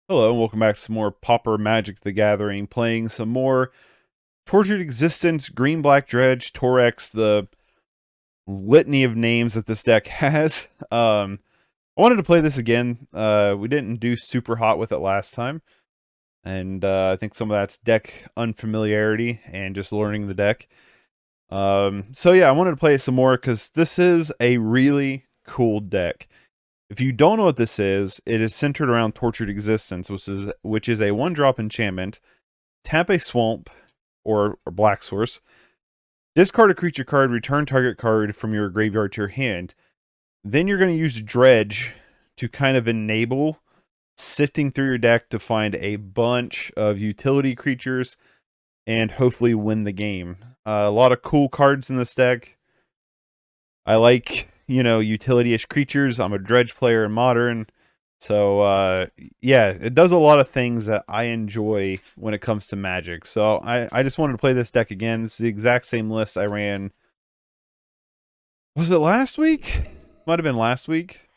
Hello, and welcome back to some more Pauper Magic the Gathering, playing some more Tortured Existence, Green Black Dredge, Torex, the litany of names that this deck has. I wanted to play this again. We didn't do super hot with it last time, and I think some of that's deck unfamiliarity and just learning the deck. So yeah, I wanted to play it some more because this is a really cool deck. If you don't know what this is, it is centered around Tortured Existence, which is a 1-drop enchantment. Tap a swamp or black source. Discard a creature card, return target card from your graveyard to your hand. Then you're going to use Dredge to kind of enable sifting through your deck to find a bunch of utility creatures and hopefully win the game. A lot of cool cards in this deck. I like, utility-ish creatures. I'm a Dredge player in Modern. So, yeah, it does a lot of things that I enjoy when it comes to Magic. So, I just wanted to play this deck again. This is the exact same list I ran. Was it last week? Might have been last week.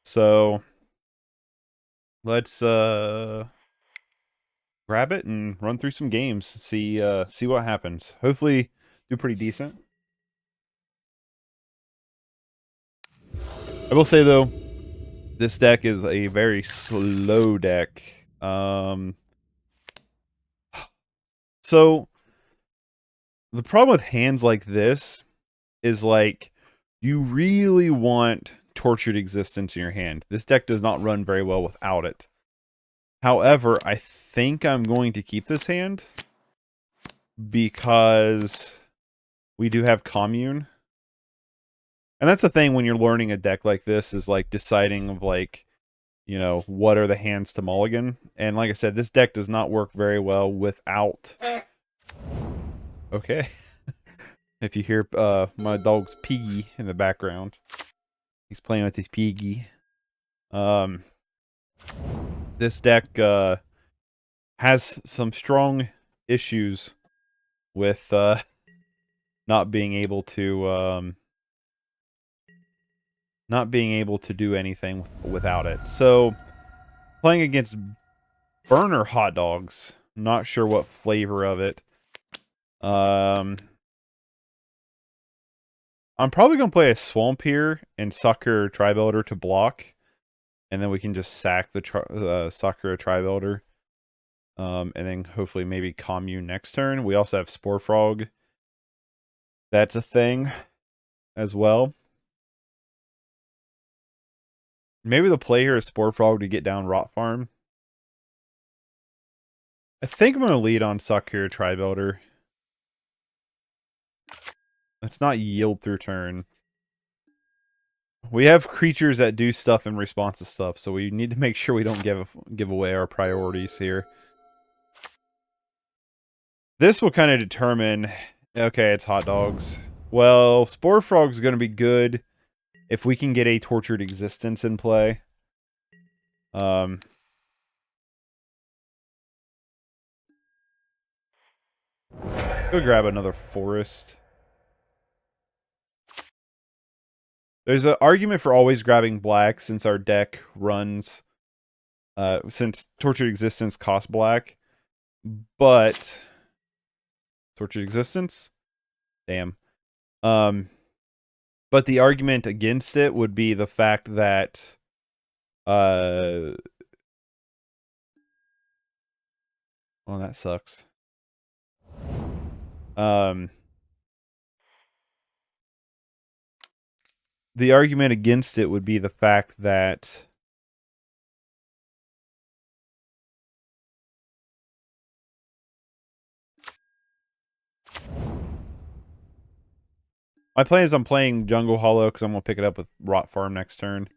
So, let's grab it and run through some games. See what happens. Hopefully, do pretty decent. I will say, though, this deck is a very slow deck. So, the problem with hands like this is, like, you really want Tortured Existence in your hand. This deck does not run very well without it. However, I think I'm going to keep this hand because we do have Commune. And that's the thing when you're learning a deck like this, is like deciding of, like, what are the hands to mulligan. And like I said, this deck does not work very well without... Okay. If you hear my dog's Piggy in the background. He's playing with his Piggy. This deck has some strong issues with not being able to do anything without it. So, playing against Burner Hot Dogs. Not sure what flavor of it. I'm probably going to play a Swamp here and Sakura-Tribe Elder to block. And then we can just sack the Sakura-Tribe Elder. And then hopefully maybe Commune next turn. We also have Spore Frog. That's a thing as well. Maybe the play here is Spore Frog to get down Rot Farm. I think I'm going to lead on Sakura-Tribe Elder. Let's not yield through turn. We have creatures that do stuff in response to stuff, so we need to make sure we don't give away our priorities here. This will kind of determine... Okay, it's Hot Dogs. Well, Spore Frog's going to be good if we can get a Tortured Existence in play. Go grab another Forest. There's an argument for always grabbing black since our deck runs... since Tortured Existence costs black. But... Tortured Existence? Damn. But the argument against it would be the fact that... well, that sucks. The argument against it would be the fact that my plan is I'm playing Jungle Hollow because I'm going to pick it up with Rot Farm next turn.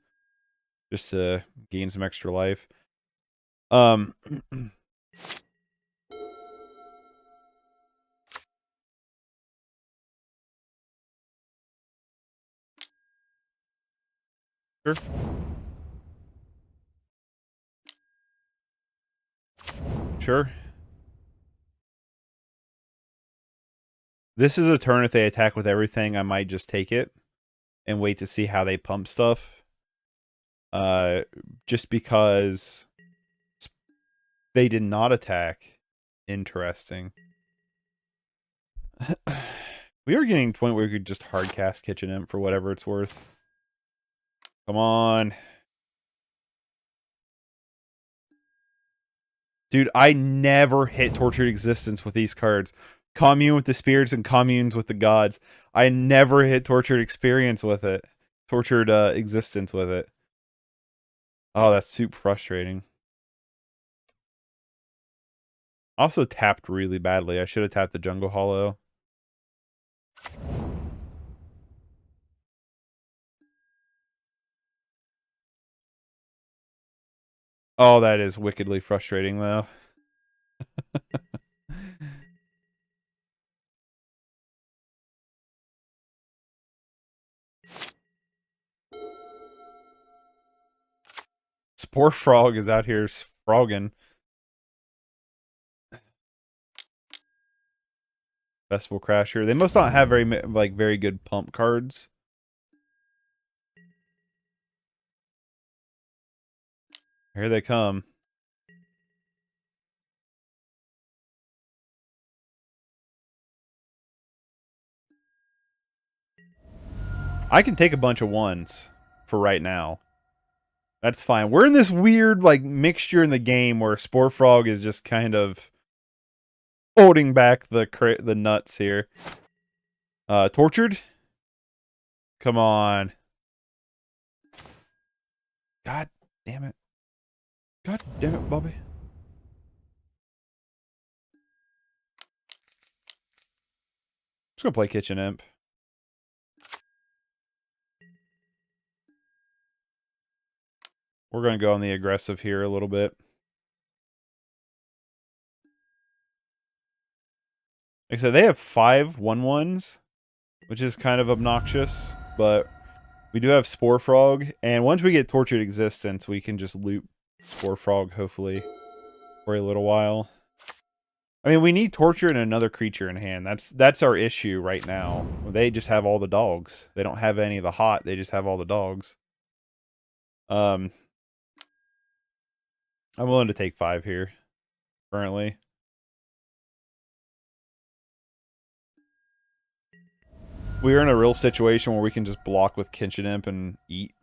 Just to gain some extra life. Sure. Sure. This is a turn if they attack with everything, I might just take it and wait to see how they pump stuff. Just because They did not attack. Interesting. We are getting to the point where we could just hardcast Kitchen Imp for whatever it's worth. Come on. Dude, I never hit Tortured Existence with these cards. Commune with the spirits and communes with the gods. I never hit Tortured Experience with it. Tortured Existence with it. Oh, that's super frustrating. Also tapped really badly. I should have tapped the Jungle Hollow. Oh, that is wickedly frustrating, though. Spore Frog is out here frogging. Festival Crasher. They must not have very good pump cards. Here they come. I can take a bunch of ones for right now. That's fine. We're in this weird mixture in the game where Spore Frog is just kind of holding back the nuts here. Tortured? Come on. God damn it. God damn it, Bobby. Just gonna play Kitchen Imp. We're gonna go on the aggressive here a little bit. Like I said, they have 5 1/1s, which is kind of obnoxious, but we do have Spore Frog, and once we get Tortured Existence, we can just loop Spore Frog, hopefully, for a little while. I mean, we need Torture and another creature in hand. That's our issue right now. They just have all the dogs. They don't have any of the hot. They just have all the dogs. I'm willing to take 5 here, currently. We are in a real situation where we can just block with Kitchen Imp and eat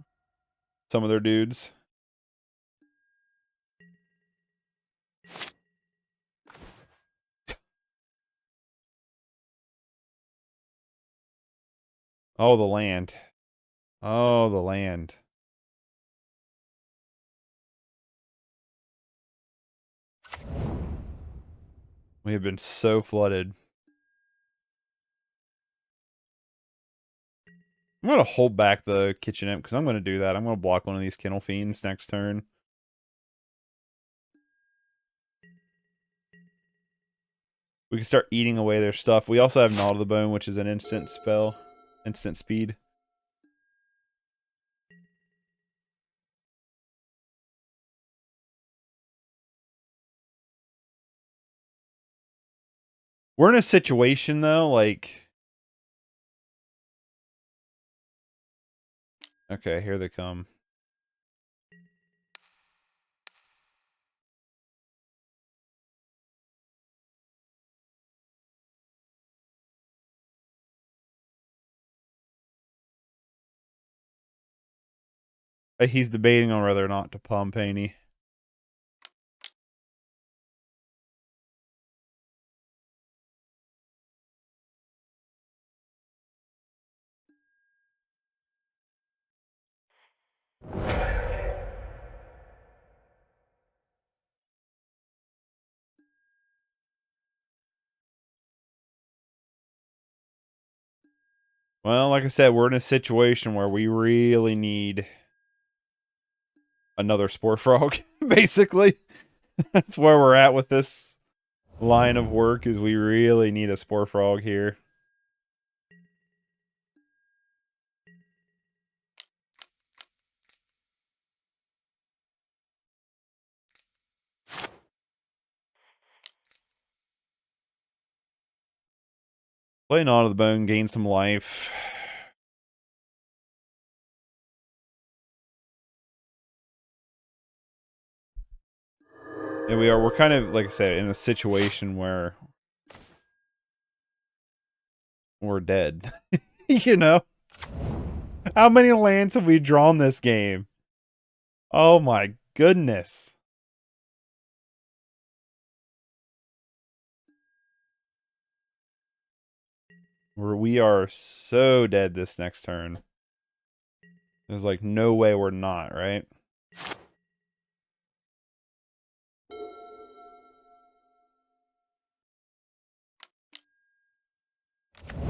some of their dudes. Oh, the land. Oh, the land. We have been so flooded. I'm going to hold back the Kitchen Imp because I'm going to do that. I'm going to block one of these Kennel Fiends next turn. We can start eating away their stuff. We also have Gnaw to the Bone, which is an instant spell. Instant speed. We're in a situation, though, like... Okay, here they come. He's debating on whether or not to pump, ain't he? Well, like I said, we're in a situation where we really need another Spore Frog, basically. That's where we're at with this line of work, is we really need a Spore Frog here. Play Gnaw to the Bone, gain some life. Yeah, we are. We're kind of, like I said, in a situation where we're dead. You know? How many lands have we drawn this game? Oh my goodness. We are so dead this next turn. There's like no way we're not, right?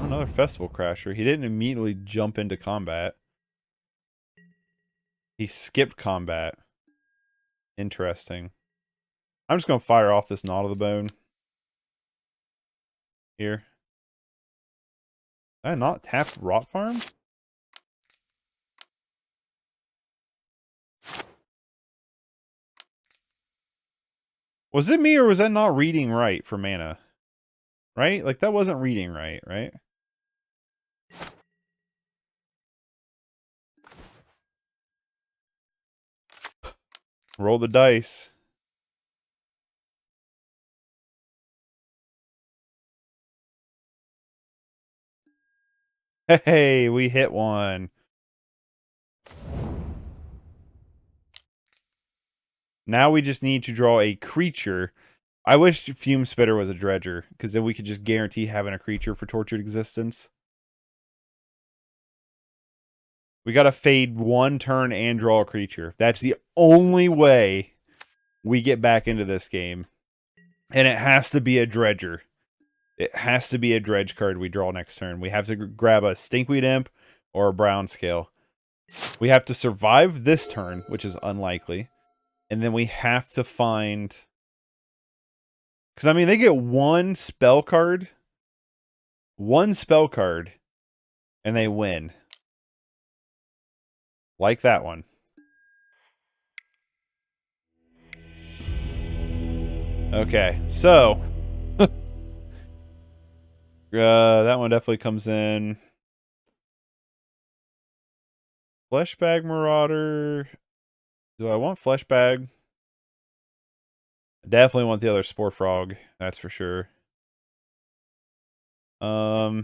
Another Festival Crasher. He didn't immediately jump into combat. He skipped combat. Interesting. I'm just going to fire off this Gnaw to the Bone. Here. Did I not tap Rot Farm? Was it me or was that not reading right for mana? Right? Like that wasn't reading right, right? Roll the dice. Hey, we hit one. Now we just need to draw a creature. I wish Fume Spitter was a Dredger, because then we could just guarantee having a creature for Tortured Existence. We gotta fade one turn and draw a creature. That's the only way we get back into this game. And it has to be a Dredger. It has to be a Dredge card we draw next turn. We have to grab a Stinkweed Imp or a Brownscale. We have to survive this turn, which is unlikely. And then we have to find... Because, I mean, they get one spell card. One spell card. And they win. Like that one. Okay, so... that one definitely comes in. Fleshbag Marauder. Do I want Fleshbag? I definitely want the other Spore Frog. That's for sure. Yeah,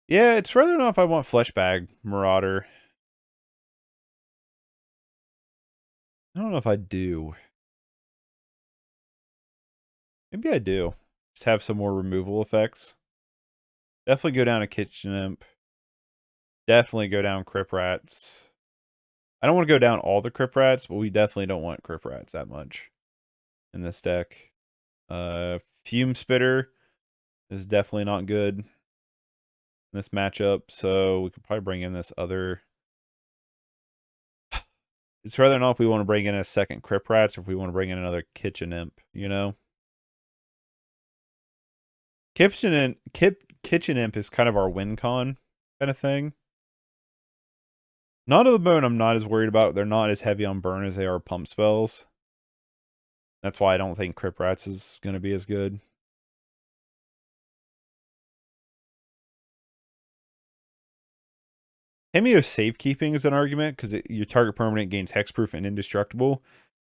it's rather not if I want Fleshbag Marauder. I don't know if I do. Maybe I do. Just have some more removal effects. Definitely go down to Kitchen Imp. Definitely go down Crypt Rats. I don't want to go down all the Crypt Rats, but we definitely don't want Crypt Rats that much in this deck. Fume Spitter is definitely not good in this matchup, so we could probably bring in this other... It's rather not if we want to bring in a second Crypt Rats or if we want to bring in another Kitchen Imp, you know? Kitchen Imp is kind of our win con kind of thing. Gnaw to the Bone I'm not as worried about. They're not as heavy on burn as they are pump spells. That's why I don't think Crypt Rats is going to be as good. Tamiyo Safekeeping is an argument because your target permanent gains hexproof and indestructible.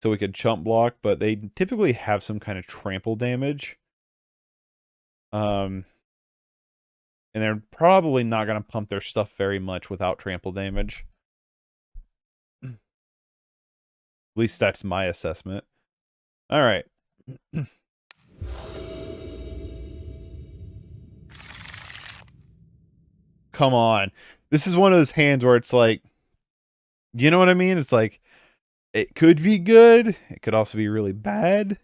So we could chump block, but they typically have some kind of trample damage. And they're probably not going to pump their stuff very much without trample damage. At least that's my assessment. All right. Come on. This is one of those hands where it's like, you know what I mean? It's like, it could be good. It could also be really bad.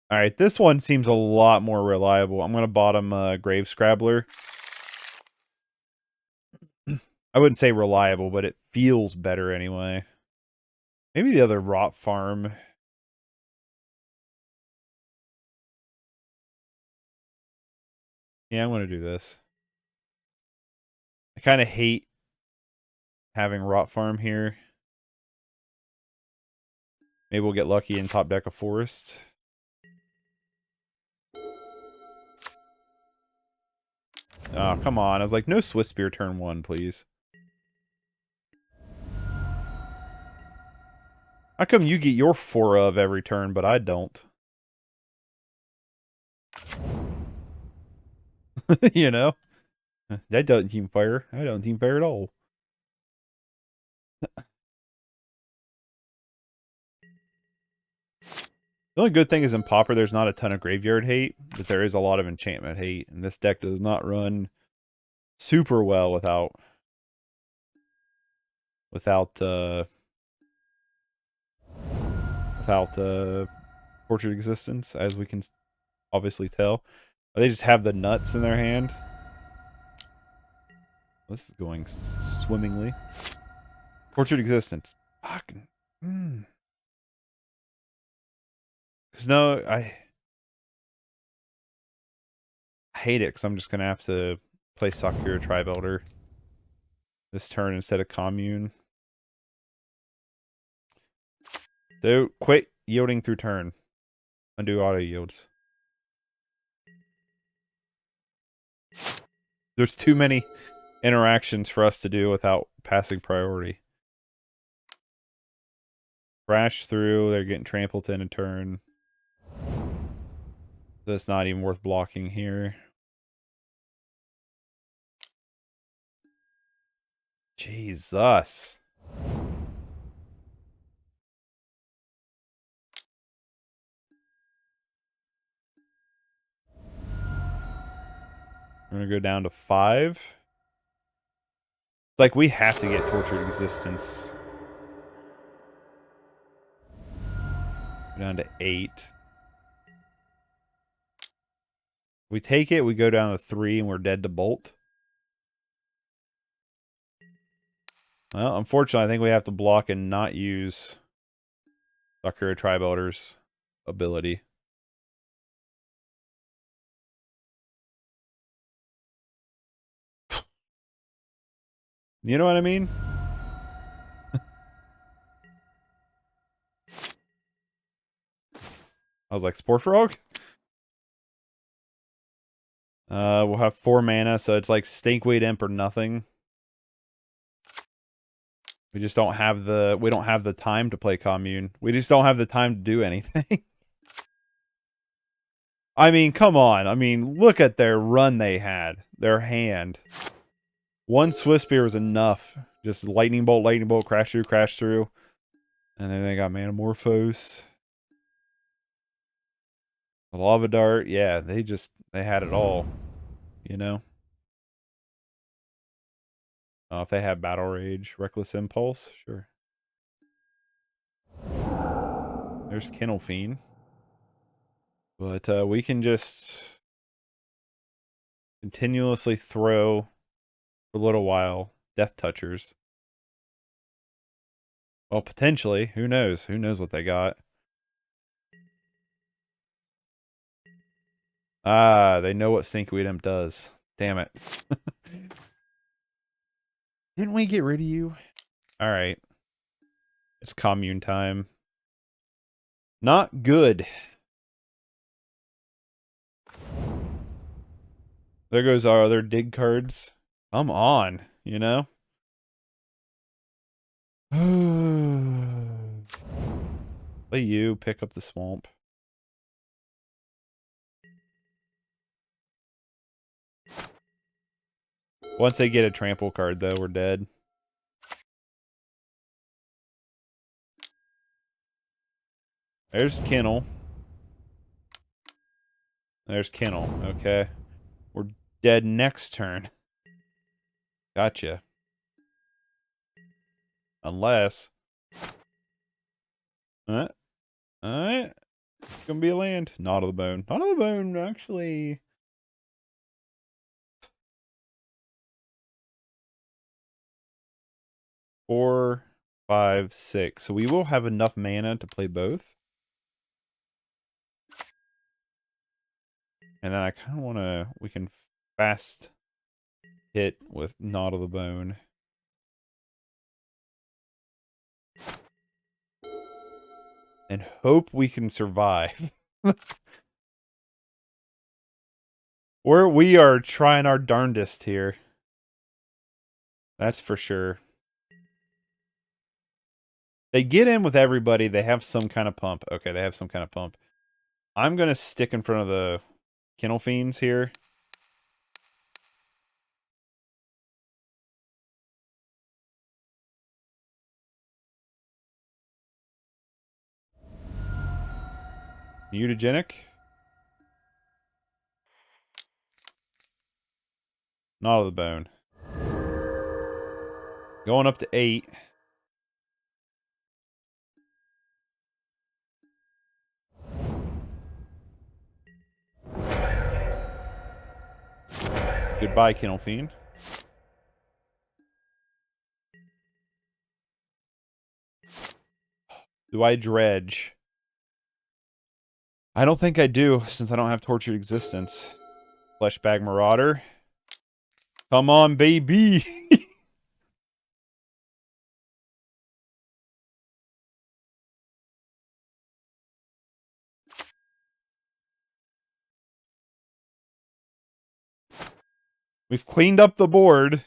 All right, this one seems a lot more reliable. I'm going to bottom Grave Scrabbler. I wouldn't say reliable, but it feels better anyway. Maybe the other Rot Farm. Yeah, I'm going to do this. I kind of hate having Rot Farm here. Maybe we'll get lucky and top deck a Forest. Oh, come on. I was like, no Swiss Spear turn 1, please. How come you get your 4 of every turn, but I don't? You know? That doesn't team fire. I don't team fire at all. The only good thing is in Pauper, there's not a ton of graveyard hate, but there is a lot of enchantment hate, and this deck does not run super well without Tortured Existence, as we can obviously tell. They just have the nuts in their hand. This is going swimmingly. Tortured Existence. Fucking. Because no, I hate it because I'm just going to have to play Sakura-Tribe Elder this turn instead of Commune. So, quit yielding through turn. Undo auto yields. There's too many interactions for us to do without passing priority. Crash through, they're getting trampled in a turn. That's not even worth blocking here. Jesus. We're going to go down to 5. It's like we have to get Tortured Existence. Go down to 8. If we take it, we go down to 3 and we're dead to Bolt. Well, unfortunately, I think we have to block and not use Sakura-Tribe Elder's ability. You know what I mean? I was like, Spore Frog? We'll have 4 mana, so it's like Stinkweed Imp or nothing. We just don't have the time to play Commune. We just don't have the time to do anything. I mean, come on. I mean, look at their run they had. Their hand. 1 Swift Spear was enough. Just lightning bolt, crash through. And then they got Manamorphose. The Lava Dart. Yeah, they had it all. You know? If they have Battle Rage, Reckless Impulse, sure. There's Kennel Fiend. But we can just continuously throw for a little while Death Touchers. Well, potentially. Who knows? Who knows what they got? Ah, they know what Stinkweed Imp does. Damn it. Didn't we get rid of you? Alright. It's Commune time. Not good. There goes our other dig cards. Come on, you know? Play you, pick up the swamp. Once they get a trample card, though, we're dead. There's Kennel. There's Kennel, okay. We're dead next turn. Gotcha. Unless... Alright. Alright. It's gonna be a land. Not of the Bone. Not of the Bone, actually... 4, 5, 6. So we will have enough mana to play both. And then I kind of want to... We can fast hit with Knot of the Bone. And hope we can survive. We are trying our darndest here. That's for sure. They get in with everybody. They have some kind of pump. Okay, they have some kind of pump. I'm going to stick in front of the Kennel Fiends here. Mutagenic. Not of the bone. Going up to 8. Goodbye, Kennel Fiend. Do I dredge? I don't think I do, since I don't have Tortured Existence. Fleshbag Marauder. Come on, baby! We've cleaned up the board.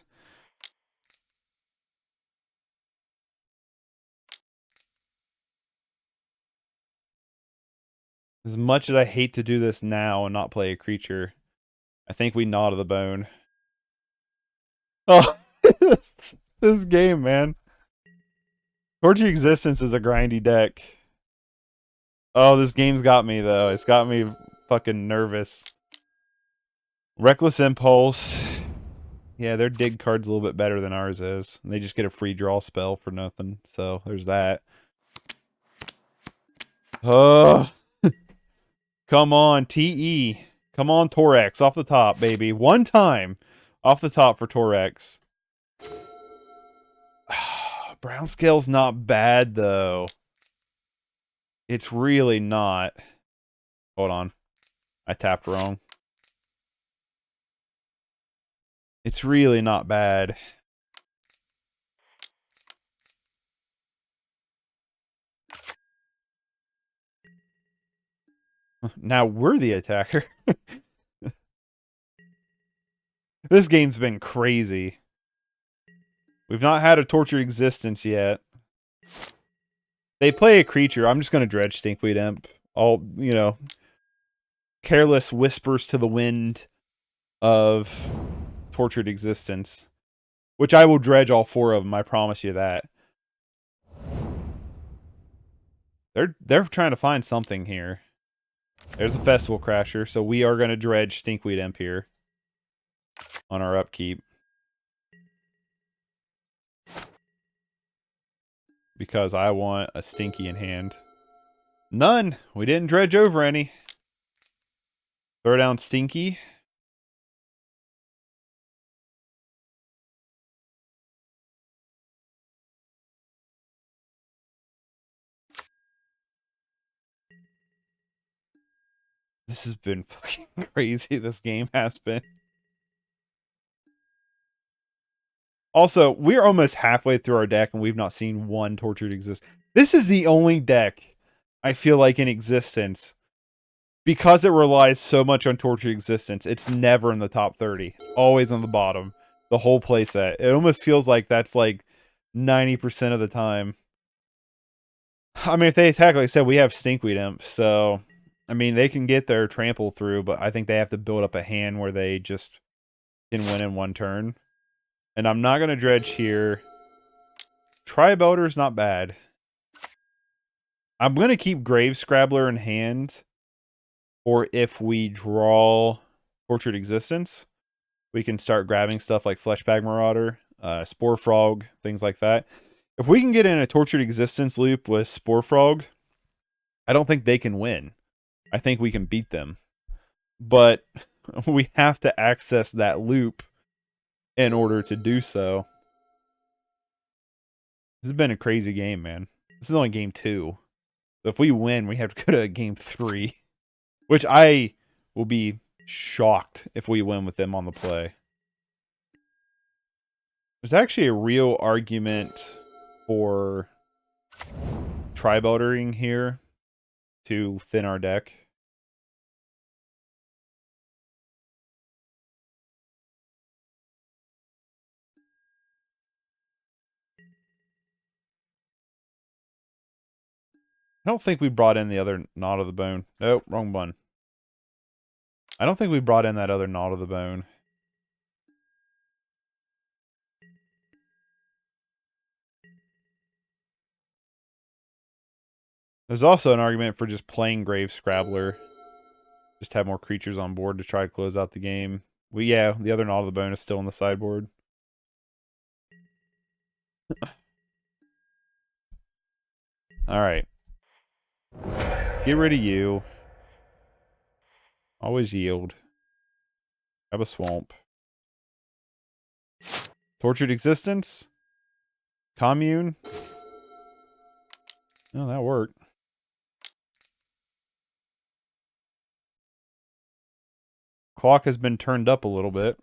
As much as I hate to do this now and not play a creature, I think we gnaw to the bone. Oh, this game, man. Tortured Existence is a grindy deck. Oh, this game's got me, though. It's got me fucking nervous. Reckless Impulse. Yeah, their dig card's a little bit better than ours is. And they just get a free draw spell for nothing. So, there's that. Oh, come on, TE. Come on, Torex. Off the top, baby. One time. Off the top for Torex. Brownscale's not bad, though. It's really not. Hold on. I tapped wrong. It's really not bad. Now we're the attacker. This game's been crazy. We've not had a Tortured Existence yet. They play a creature. I'm just going to dredge Stinkweed Imp. All, you know, careless whispers to the wind of Tortured Existence. Which I will dredge all 4 of them, I promise you that. They're trying to find something here. There's a Festival Crasher, so we are going to dredge Stinkweed Imp here on our upkeep. Because I want a Stinky in hand. None! We didn't dredge over any. Throw down Stinky. This has been fucking crazy, this game has been. Also, we're almost halfway through our deck and we've not seen one Tortured Exist. This is the only deck I feel like in existence. Because it relies so much on Tortured Existence, it's never in the top 30. It's always on the bottom. The whole playset. It almost feels like that's like 90% of the time. I mean, if they attack, like I said, we have Stinkweed Imp, so... I mean, they can get their trample through, but I think they have to build up a hand where they just can win in one turn. And I'm not going to dredge here. Tribe Elder is not bad. I'm going to keep Grave Scrabbler in hand. Or if we draw Tortured Existence, we can start grabbing stuff like Fleshbag Marauder, Spore Frog, things like that. If we can get in a Tortured Existence loop with Spore Frog, I don't think they can win. I think we can beat them. But we have to access that loop in order to do so. This has been a crazy game, man. This is only game 2. So if we win, we have to go to game 3. Which I will be shocked if we win with them on the play. There's actually a real argument for Tribe Eldering here to thin our deck. I don't think we brought in the other Knot of the Bone. Nope, wrong one. I don't think we brought in that other Knot of the Bone. There's also an argument for just playing Grave Scrabbler. Just have more creatures on board to try to close out the game. Yeah, the other Knot of the Bone is still on the sideboard. Alright. Get rid of you. Always yield. Grab a swamp. Tortured Existence. Commune. Oh, that worked. Clock has been turned up a little bit.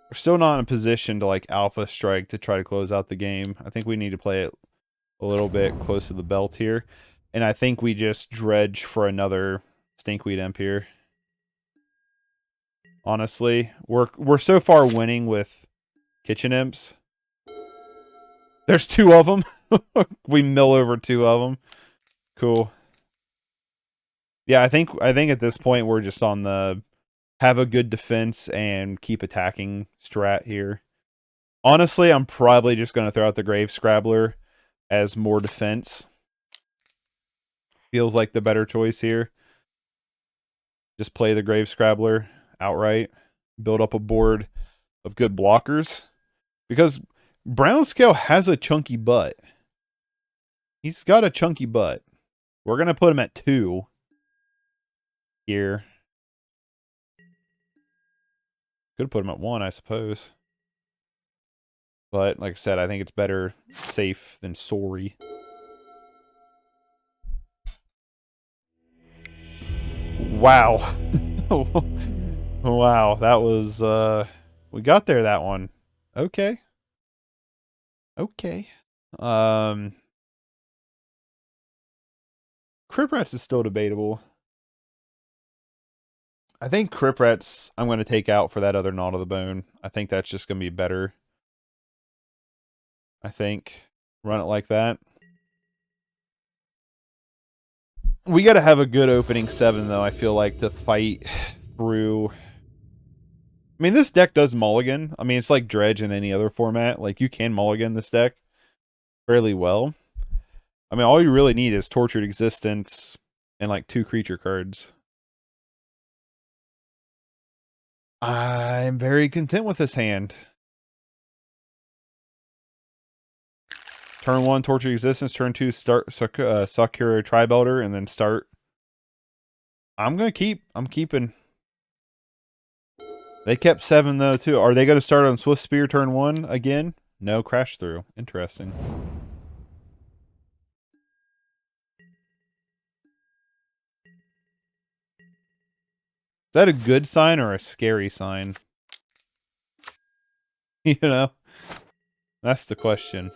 We're still not in a position to like alpha strike to try to close out the game. I think we need to play it a little bit close to the belt here. And I think we just dredge for another Stinkweed Imp here. Honestly, we're so far winning with Kitchen Imps. There's 2 of them. We mill over 2 of them. Cool. Yeah, I think at this point we're just on the have a good defense and keep attacking strat here. Honestly, I'm probably just going to throw out the Grave Scrabbler as more defense. Feels like the better choice here. Just play the Grave Scrabbler outright. Build up a board of good blockers. Because Brownscale has a chunky butt. He's got a chunky butt. We're going to put him at 2 here. Could put him at 1, I suppose. But, like I said, I think it's better safe than sorry. Wow. Wow, that was, we got there, that one. Okay. Okay. Crypt Rats is still debatable. I think Crypt Rats I'm going to take out for that other Knot of the Bone. I think that's just going to be better. I think. Run it like that. We got to have a good opening 7, though, I feel like, to fight through. I mean, this deck does mulligan. I mean, it's like Dredge in any other format. Like, you can mulligan this deck fairly well. I mean, all you really need is Tortured Existence and, like, 2 creature cards. I'm very content with this hand. Turn 1, Tortured Existence. Turn 2, start Sakura-Tribe Elder, and then start. I'm keeping. They kept 7, though, too. Are they going to start on Swift Spear turn 1 again? No, crash through. Interesting. Is that a good sign or a scary sign? You know? That's the question.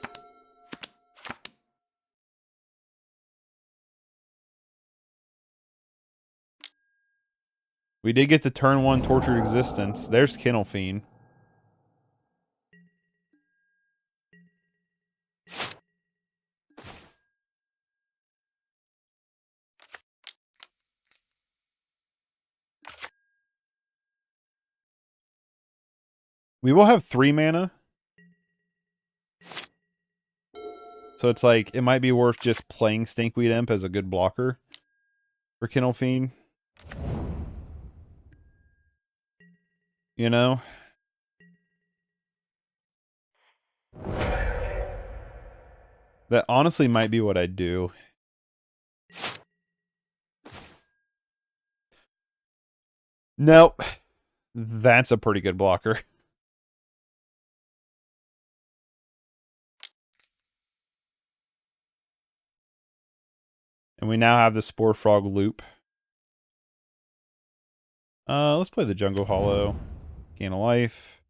We did get to turn 1 Tortured Existence. There's Kennel Fiend. We will have 3 mana. So it's like, it might be worth just playing Stinkweed Imp as a good blocker for Kennel Fiend. You know? That honestly might be what I'd do. Nope. That's a pretty good blocker. And we now have the Spore Frog loop. Let's play the Jungle Hollow. Gain a life.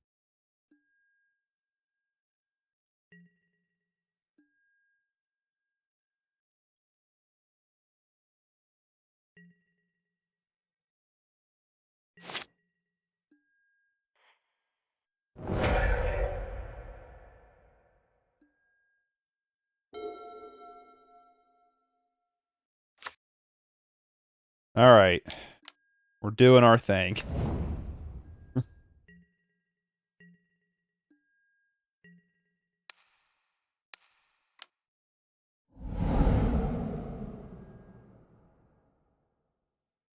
Alright. We're doing our thing.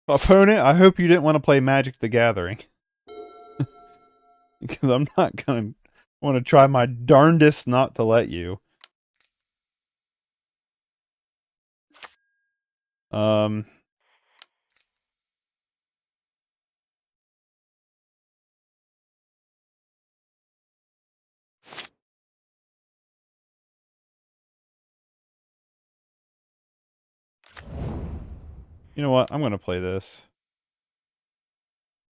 Opponent, I hope you didn't want to play Magic the Gathering. Because I'm not going to want to try my darndest not to let you. You know what? I'm going to play this.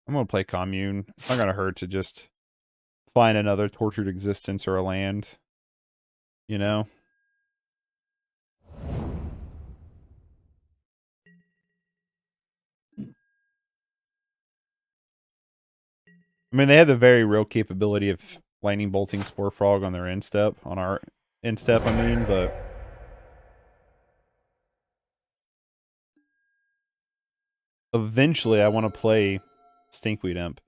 I'm going to play Commune. It's not going to hurt to just find another Tortured Existence or a land. You know? I mean, they have the very real capability of lightning bolting Spore Frog on their end step, on our end step, I mean, but eventually I want to play Stinkweed Imp.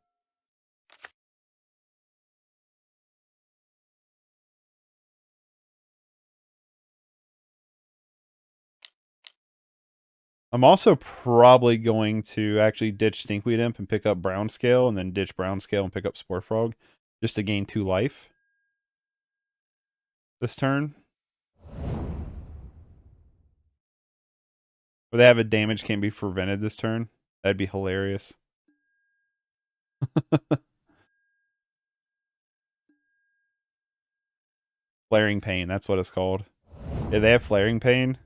I'm also probably going to actually ditch Stinkweed Imp and pick up Brownscale, and then ditch Brownscale and pick up Spore Frog, just to gain 2 life this turn. But they have a damage can't be prevented this turn. That'd be hilarious. Flaring Pain, that's what it's called. Yeah, they have Flaring Pain.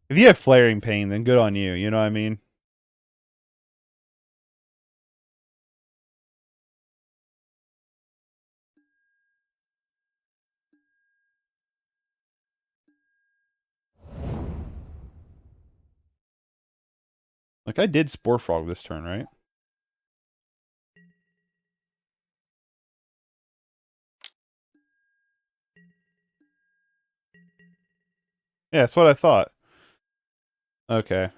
If you have Flaring Pain, then good on you, you know what I mean? Like, I did Spore Frog this turn, right? Yeah, that's what I thought. Okay.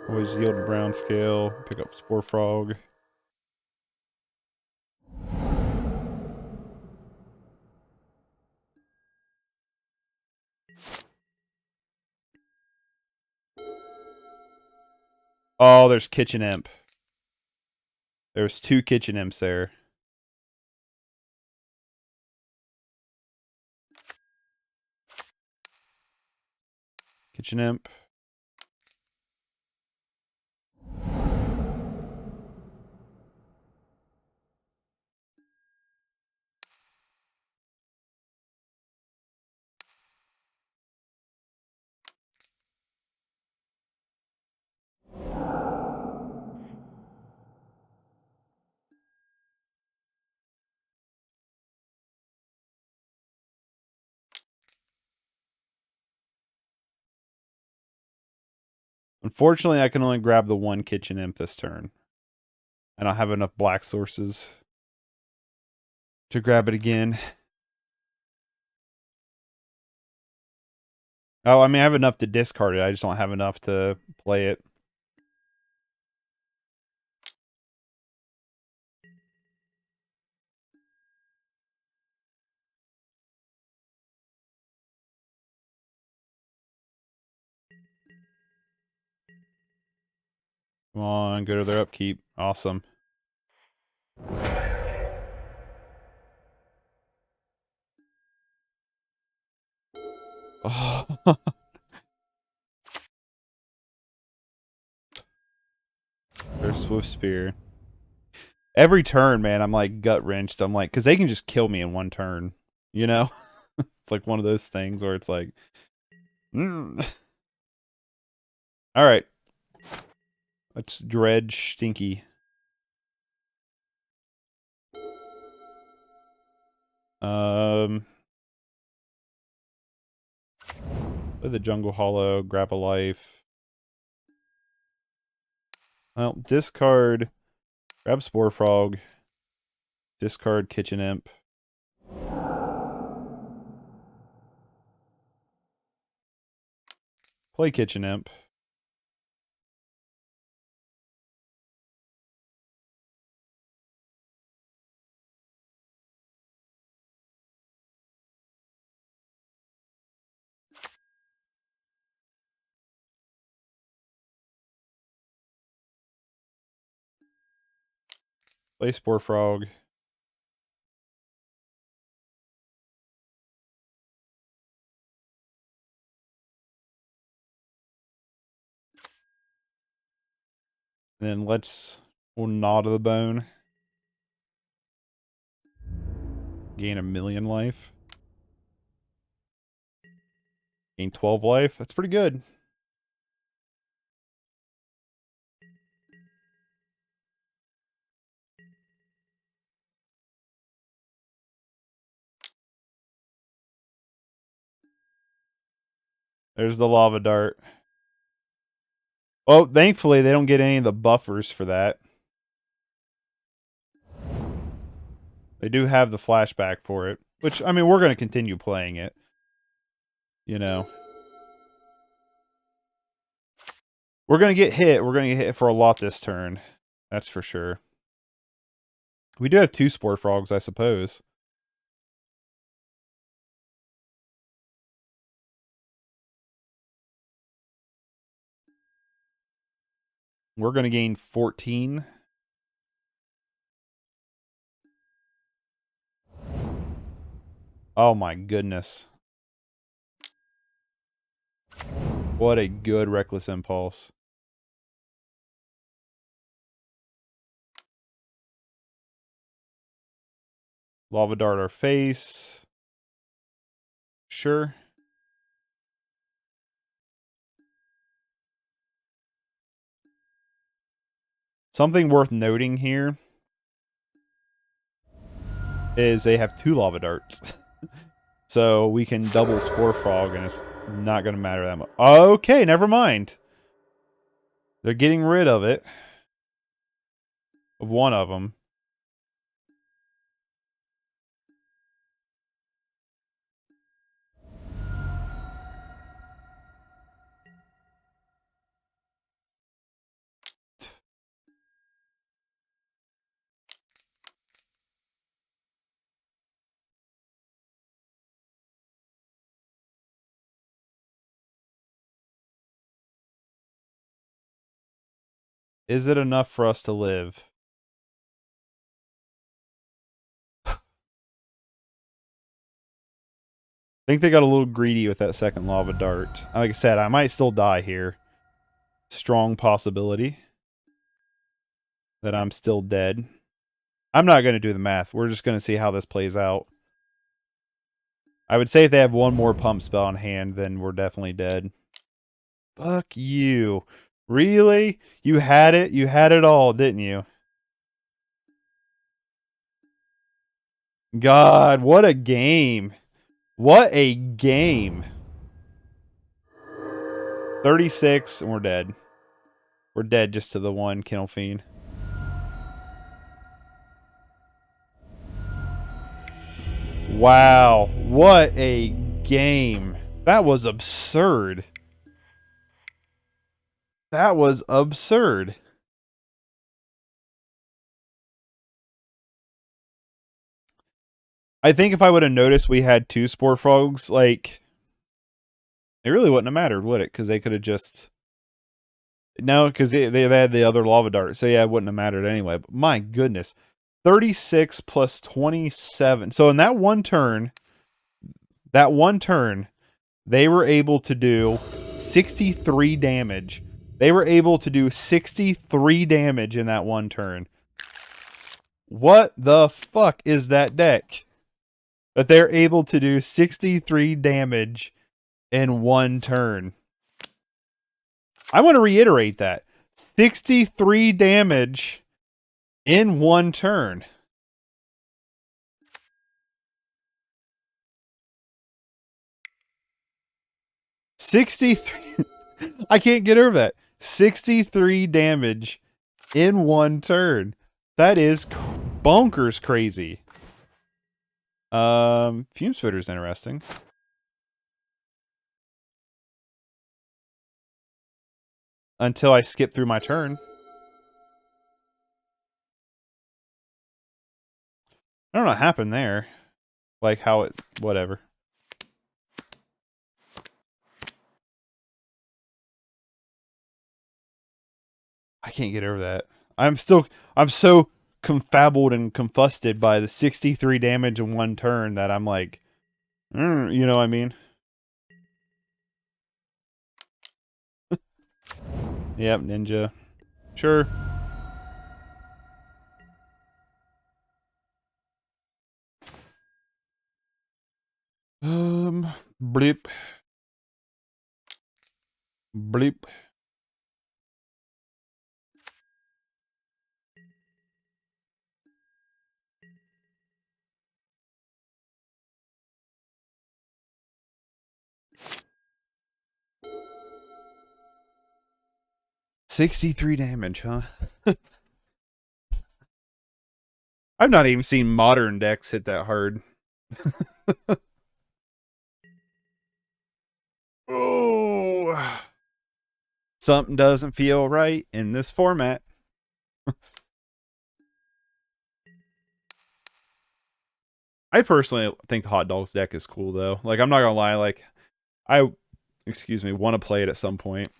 Always yield to Brownscale. Pick up Spore Frog. Oh, there's Kitchen Imp. There's 2 Kitchen Imps there. Kitchen Imp. Unfortunately, I can only grab the 1 Kitchen Imp this turn. I don't have enough black sources to grab it again. Oh, I mean, I have enough to discard it. I just don't have enough to play it. Come on, go to their upkeep. Awesome. Oh. There's Swift Spear. Every turn, man, I'm like gut wrenched. I'm like, because they can just kill me in 1 turn. You know? It's like one of those things where it's like, All right. Let's dredge Stinky. Play the Jungle Hollow, grab a life. Well, discard, grab Spore Frog, discard Kitchen Imp. Play Kitchen Imp. Play Spore Frog. And then we'll Gnaw to the bone. Gain 1,000,000 life. Gain 12 life. That's pretty good. There's the lava dart. Oh, thankfully they don't get any of the buffers for that. They do have the flashback for it, which, I mean, we're going to continue playing it. You know. We're going to get hit. We're going to get hit for a lot this turn. That's for sure. We do have 2 Spore Frogs, I suppose. We're going to gain 14. Oh my goodness. What a good Reckless Impulse. Lava Dart our face. Sure. Something worth noting here is they have 2 Lava Darts. So we can double Spore Frog and it's not going to matter that much. Okay, never mind. They're getting rid of it. Of one of them. Is it enough for us to live? I think they got a little greedy with that second Lava Dart. Like I said, I might still die here. Strong possibility that I'm still dead. I'm not going to do the math. We're just going to see how this plays out. I would say if they have one more pump spell on hand, then we're definitely dead. Fuck you. Really? You had it? You had it all, didn't you? God, what a game. What a game. 36, and we're dead. We're dead just to the one Kennel Fiend. Wow, what a game. That was absurd. That was absurd. I think if I would have noticed we had 2 Spore Frogs, like, it really wouldn't have mattered, would it? Because they could have just... No, because they had the other Lava Dart. So yeah, it wouldn't have mattered anyway. But my goodness. 36 plus 27. So in that one turn, they were able to do 63 damage. They were able to do 63 damage in that one turn. What the fuck is that deck? That they're able to do 63 damage in one turn. I want to reiterate that. 63 damage in one turn. I can't get over that. 63 damage in one turn. That is bonkers crazy. Fume Spitter's interesting. Until I skip through my turn. I don't know what happened there. Like how it, whatever. I can't get over that. I'm so confabbled and confused by the 63 damage in one turn that I'm like, you know what I mean? Yep, ninja. Sure. Bleep. Bleep. $63 damage, huh? I've not even seen modern decks hit that hard. Oh, something doesn't feel right in this format. I personally think the Hot Dogs deck is cool, though. Like, I'm not gonna lie, like, I, excuse me, want to play it at some point.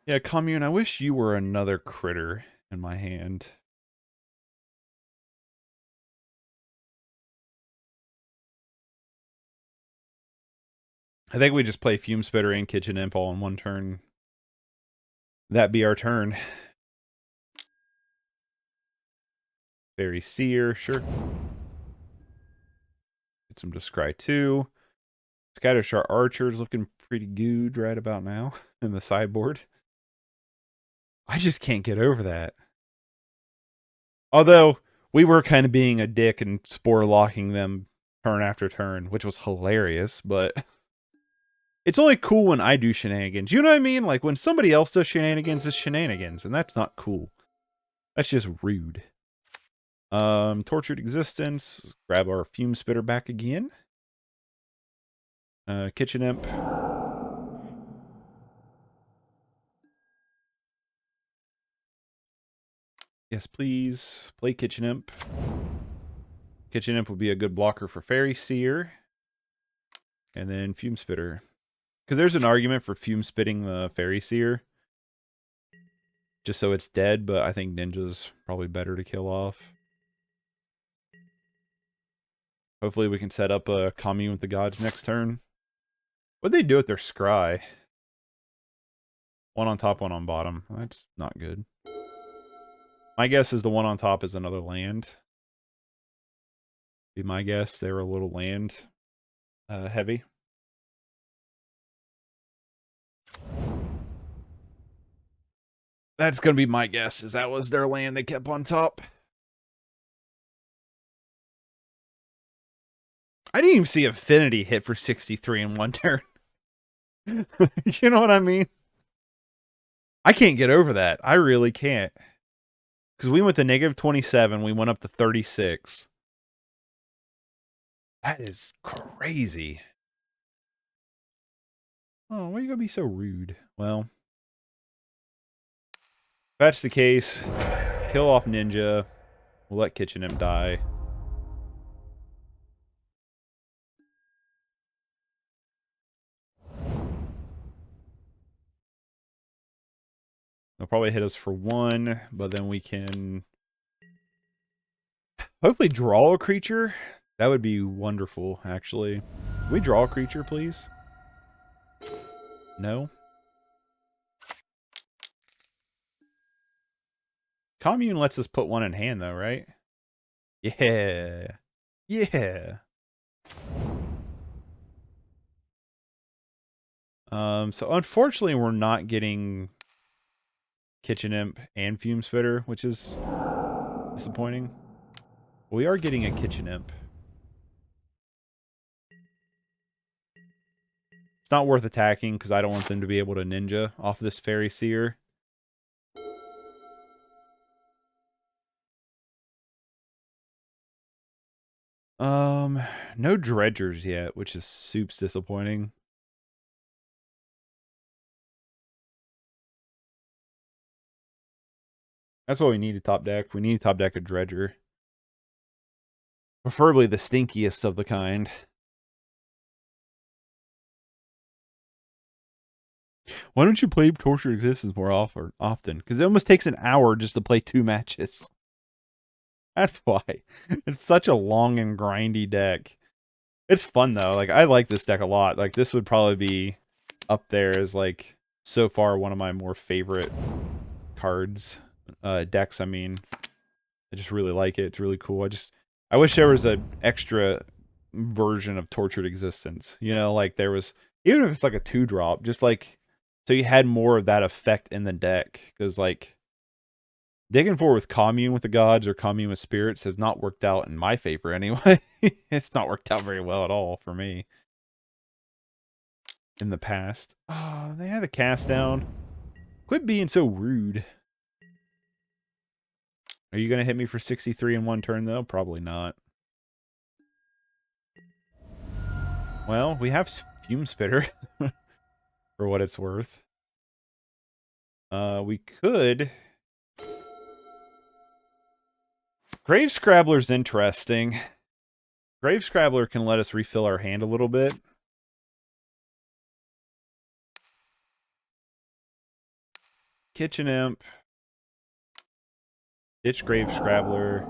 Yeah, Commune, I wish you were another critter in my hand. I think we just play Fume Spitter and Kitchen Imp all in one turn. That be our turn. Faerie Seer, sure. Get some Descry too. Scattershot Archer is looking pretty good right about now in the sideboard. I just can't get over that. Although, we were kind of being a dick and spore locking them turn after turn, which was hilarious, but it's only cool when I do shenanigans. You know what I mean? Like, when somebody else does shenanigans, it's shenanigans, and that's not cool. That's just rude. Tortured Existence. Grab our Fume Spitter back again. Kitchen Imp. Yes, please. Play Kitchen Imp. Kitchen Imp would be a good blocker for Faerie Seer. And then Fume Spitter. Because there's an argument for Fume Spitting the Faerie Seer. Just so it's dead, but I think Ninja's probably better to kill off. Hopefully we can set up a Commune with the Gods next turn. What'd they do with their Scry? One on top, one on bottom. That's not good. My guess is the one on top is another land. Be my guess. They were a little land heavy. That's going to be my guess, is that was their land they kept on top. I didn't even see Affinity hit for 63 in one turn. You know what I mean? I can't get over that. I really can't. Because we went to negative 27. We went up to 36. That is crazy. Oh, why are you going to be so rude? Well, if that's the case, kill off Ninja. We'll let Kitchen Imp die. They'll probably hit us for 1, but then we can hopefully draw a creature. That would be wonderful, actually. Can we draw a creature, please? No? Commune lets us put 1 in hand, though, right? Yeah. Yeah. So unfortunately, we're not getting Kitchen Imp and Fume Spitter, which is disappointing. We are getting a Kitchen Imp. It's not worth attacking because I don't want them to be able to ninja off this Fairy Seer. No dredgers yet, which is soups disappointing. That's what we need to top deck. We need to top deck a dredger. Preferably the stinkiest of the kind. Why don't you play Tortured Existence more often? Because it almost takes an hour just to play 2 matches. That's why. It's such a long and grindy deck. It's fun, though. Like, I like this deck a lot. Like, this would probably be up there as, like, so far one of my more favorite cards. Decks, I mean. I just really like it. It's really cool. I wish there was an extra version of Tortured Existence. You know, like there was, even if it's like a 2-drop, just like, so you had more of that effect in the deck. Because like, digging forward with Commune with the Gods or Commune with Spirits has not worked out in my favor anyway. It's not worked out very well at all for me. In the past. Oh, they had a cast down. Quit being so rude. Are you going to hit me for 63 in one turn, though? Probably not. Well, we have Fume Spitter. For what it's worth. We could... Grave Scrabbler's interesting. Grave Scrabbler can let us refill our hand a little bit. Kitchen Imp. Ditch Grave Scrabbler.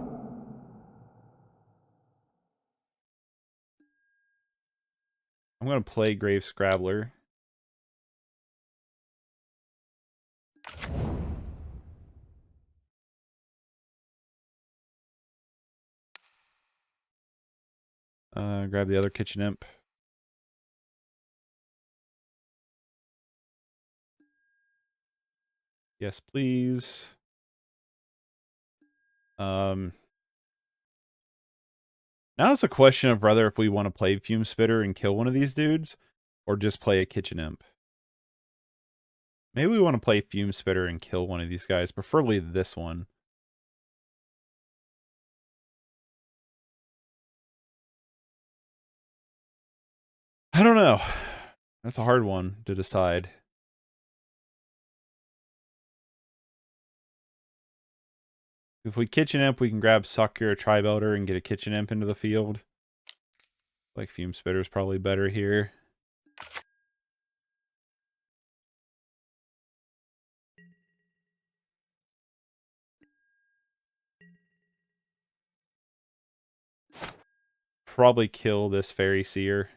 I'm going to play Grave Scrabbler. Grab the other Kitchen Imp. Yes, please. Now it's a question of whether if we want to play Fume Spitter and kill one of these dudes, or just play a Kitchen Imp. Maybe we want to play Fume Spitter and kill one of these guys, preferably this one. I don't know. That's a hard one to decide. If we Kitchen Imp, we can grab Sakura-Tribe Elder and get a Kitchen Imp into the field. Like Fume Spitter is probably better here. Probably kill this Fairy Seer.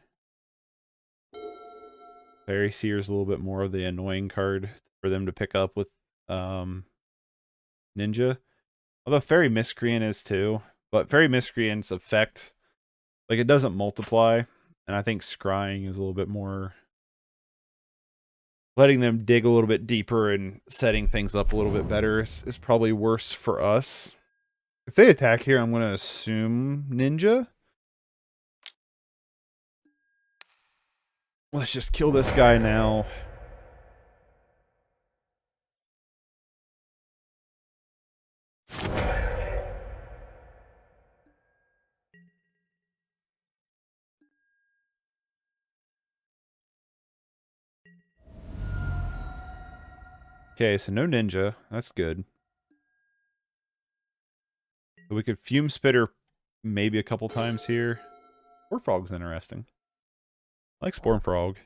Fairy Seer is a little bit more of the annoying card for them to pick up with Ninja. Although Fairy Miscreant is too. But Fairy Miscreant's effect, like it doesn't multiply. And I think Scrying is a little bit more... letting them dig a little bit deeper and setting things up a little bit better is probably worse for us. If they attack here, I'm going to assume Ninja. Let's just kill this guy now. Okay, so no Ninja. That's good. We could Fume Spitter maybe a couple times here. Spore Frog's interesting. I like Spore Frog.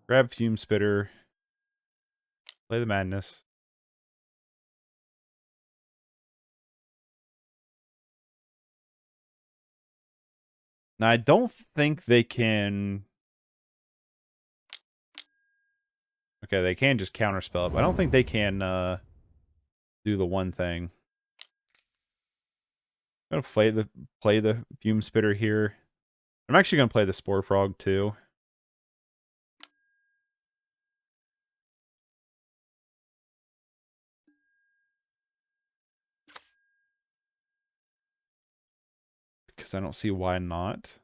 Grab Fume Spitter. Play the Madness. Now, I don't think they can... okay, they can just counterspell it, but I don't think they can do the one thing. I'm gonna play the Fume Spitter here. I'm actually gonna play the Spore Frog too. because I don't see why not.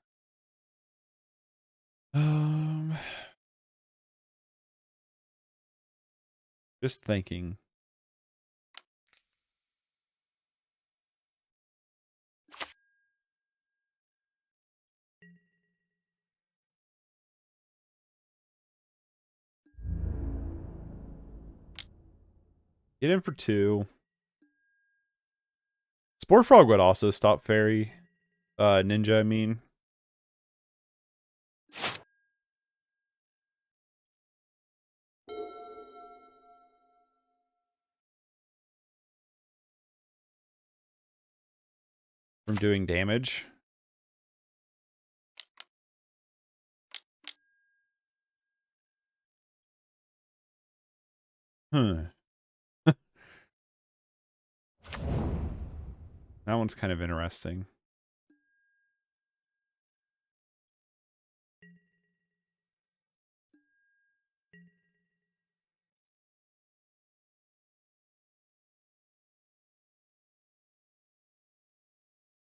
Just thinking. Get in for 2. Spore Frog would also stop Faerie Ninja, I mean. From doing damage. That one's kind of interesting.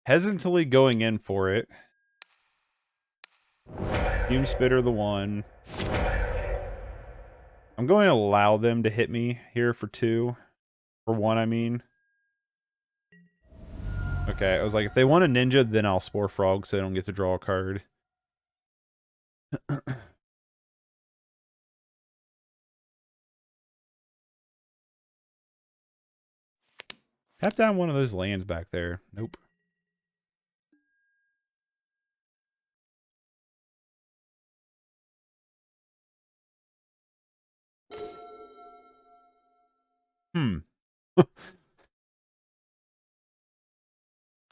Hesitantly going in for it. Fume Spitter the 1. I'm going to allow them to hit me here for 2. For 1, I mean. Okay, I was like, if they want a ninja, then I'll Spore Frog so they don't get to draw a card. Tap down one of those lands back there. Nope.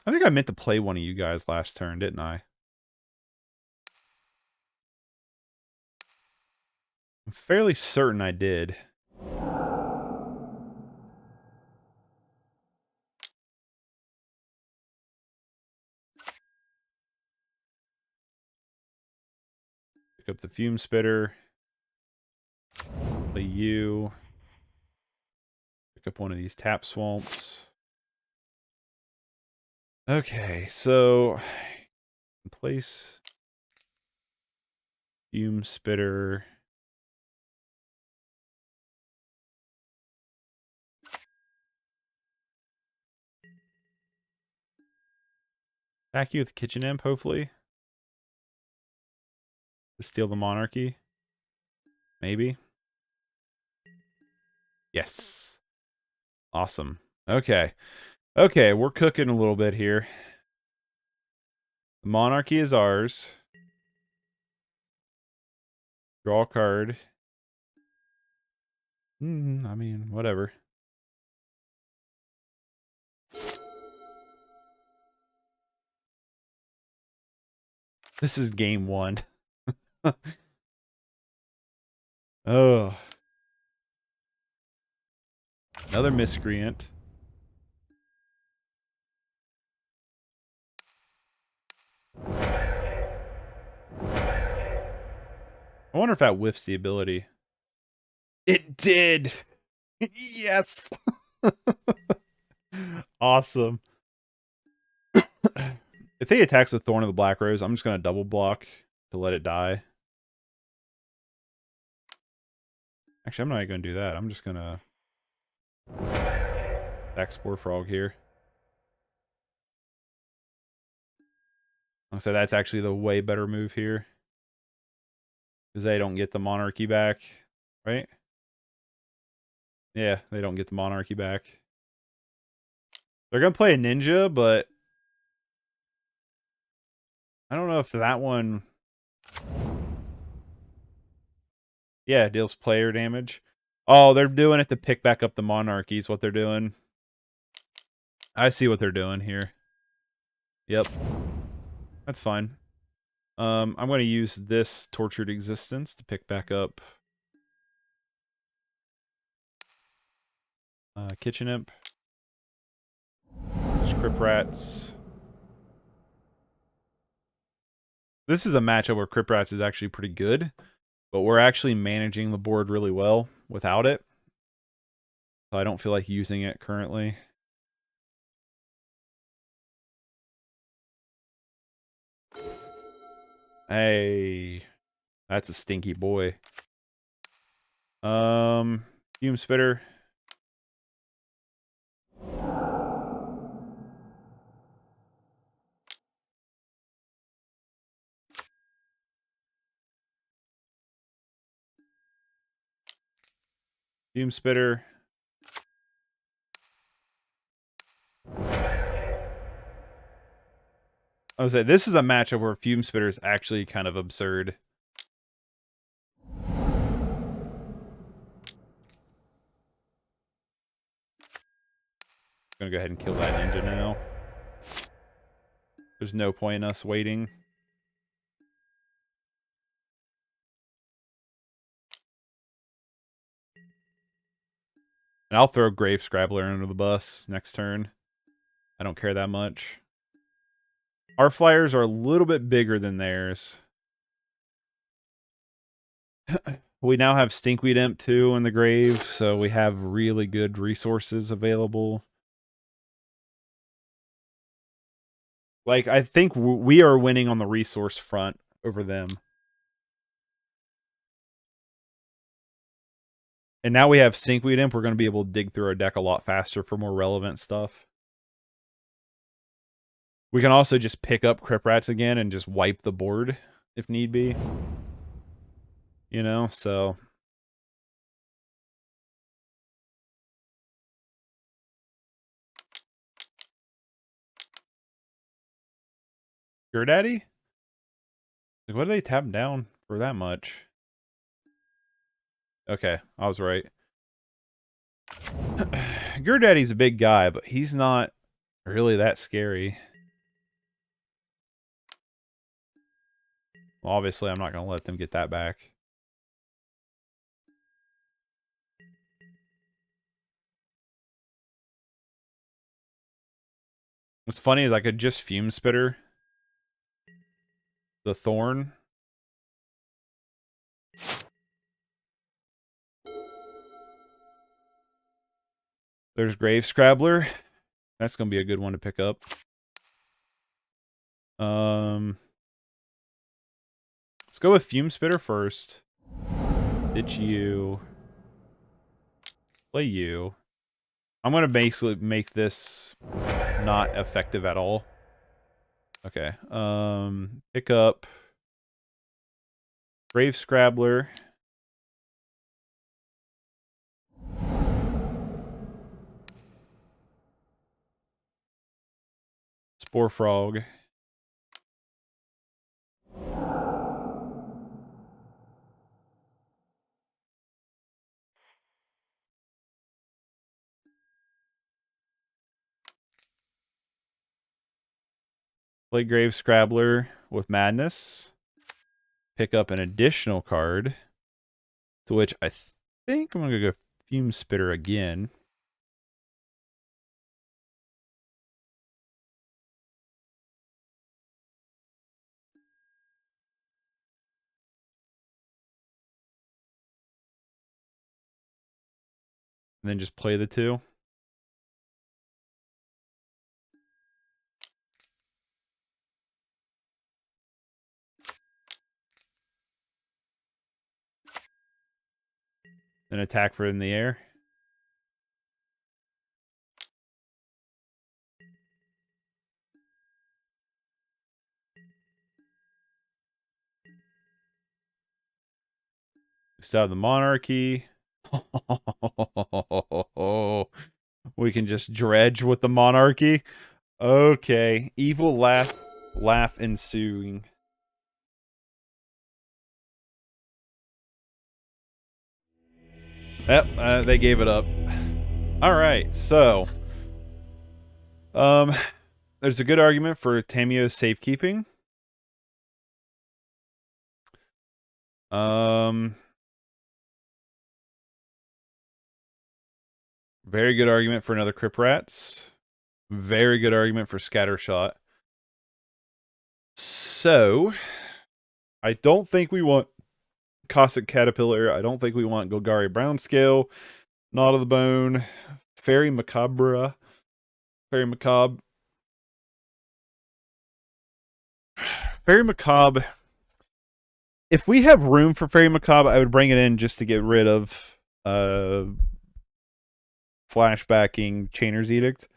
I think I meant to play one of you guys last turn, didn't I? I'm fairly certain I did. Pick up the Fume Spitter. Play you. Pick up one of these tap swamps. Okay, so place Fume Spitter. Attack you with Kitchen Imp, hopefully. To steal the Monarchy. Maybe. Yes. Awesome. Okay. Okay, we're cooking a little bit here. The Monarchy is ours. Draw a card. I mean, whatever. This is game 1. Oh. Another Miscreant. I wonder if that whiffs the ability. It did! Yes! Awesome. If he attacks with Thorn of the Black Rose, I'm just going to double block to let it die. Actually, I'm not even going to do that. I'm just going to attack Spore Frog here. So that's actually the way better move here. Because they don't get the Monarchy back, right? Yeah, they don't get the Monarchy back. They're going to play a Ninja, but I don't know if that one... Yeah, it deals player damage. Oh, they're doing it to pick back up the Monarchy is what they're doing. I see what they're doing here. Yep. That's fine. I'm going to use this Tortured Existence to pick back up Kitchen Imp. Crypt Rats. This is a matchup where Crypt Rats is actually pretty good, but we're actually managing the board really well without it. So I don't feel like using it currently. Hey, that's a stinky boy. Fume Spitter. Fume Spitter. I would say this is a matchup where Fume Spitter is actually kind of absurd. Gonna go ahead and kill that ninja now. There's no point in us waiting. And I'll throw Grave Scrabbler under the bus next turn. I don't care that much. Our flyers are a little bit bigger than theirs. We now have Stinkweed Imp too in the grave, so we have really good resources available. Like, I think we are winning on the resource front over them. And now we have Stinkweed Imp, we're going to be able to dig through our deck a lot faster for more relevant stuff. We can also just pick up Crypt Rats again and just wipe the board if need be. You know, so... Your daddy? Like, what do they tap down for that much? Okay, I was right. Daddy's a big guy, but he's not really that scary. Well, obviously, I'm not going to let them get that back. What's funny is I could just Fume Spitter the Thorn. There's Grave Scrabbler. That's going to be a good one to pick up. Let's go with Fume Spitter first. Ditch you. Play you. I'm going to basically make this not effective at all. Okay. Pick up Grave Scrabbler. Spore Frog. Play Grave Scrabbler with Madness. Pick up an additional card. To which I think I'm going to go Fume Spitter again. And then just play the two. Then attack for it in the air. Still have the Monarchy. We can just dredge with the Monarchy. Okay. Evil laugh ensuing. Yep, they gave it up. Alright, so there's a good argument for Tamiyo's Safekeeping. Very good argument for another Crypt Rats. Very good argument for Scattershot. So, I don't think we want Caustic Caterpillar. I don't think we want Golgari Brownscale. Gnaw to the Bone. Faerie Macabre. Faerie Macabre. Faerie Macabre If we have room for Faerie Macabre, I would bring it in just to get rid of flashbacking Chainer's Edict.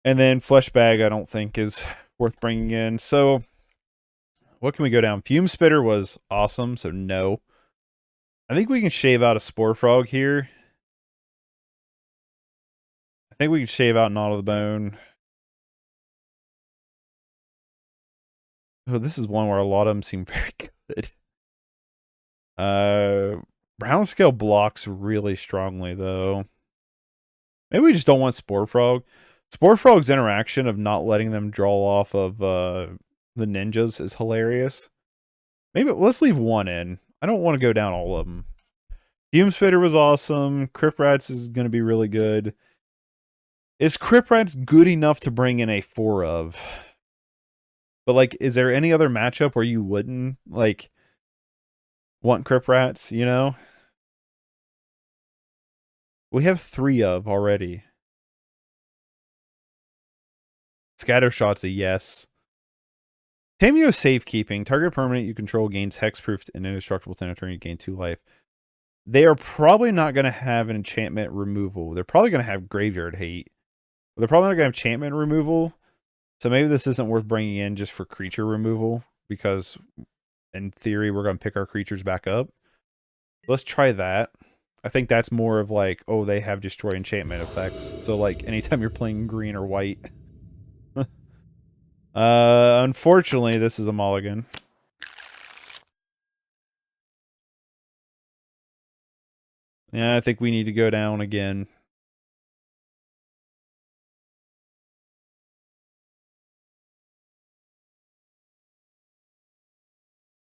And then Fleshbag I don't think is worth bringing in. So what can we go down? Fume Spitter was awesome, so no. I think we can shave out a Spore Frog here. I think we can shave out Gnaw to the Bone. Oh, this is one where a lot of them seem very good. Brownscale blocks really strongly, though. Maybe we just don't want Spore Frog. Spore Frog's interaction of not letting them draw off of the ninjas is hilarious. Maybe let's leave one in. I don't want to go down all of them. Fume Spitter was awesome. Crypt Rats is going to be really good. Is Crypt Rats good enough to bring in a 4 of? But, like, is there any other matchup where you wouldn't, like, want Crypt Rats, you know? We have 3 of already. Scattershot's a yes. Tamiyo Safekeeping. Target permanent you control gains hexproof and indestructible to turn. You gain 2 life. They are probably not going to have an enchantment removal. They're probably going to have graveyard hate. They're probably not going to have enchantment removal. So maybe this isn't worth bringing in just for creature removal. Because in theory, we're going to pick our creatures back up. Let's try that. I think that's more of like, oh, they have destroy enchantment effects. So like anytime you're playing green or white. Unfortunately, this is a mulligan. Yeah, I think we need to go down again.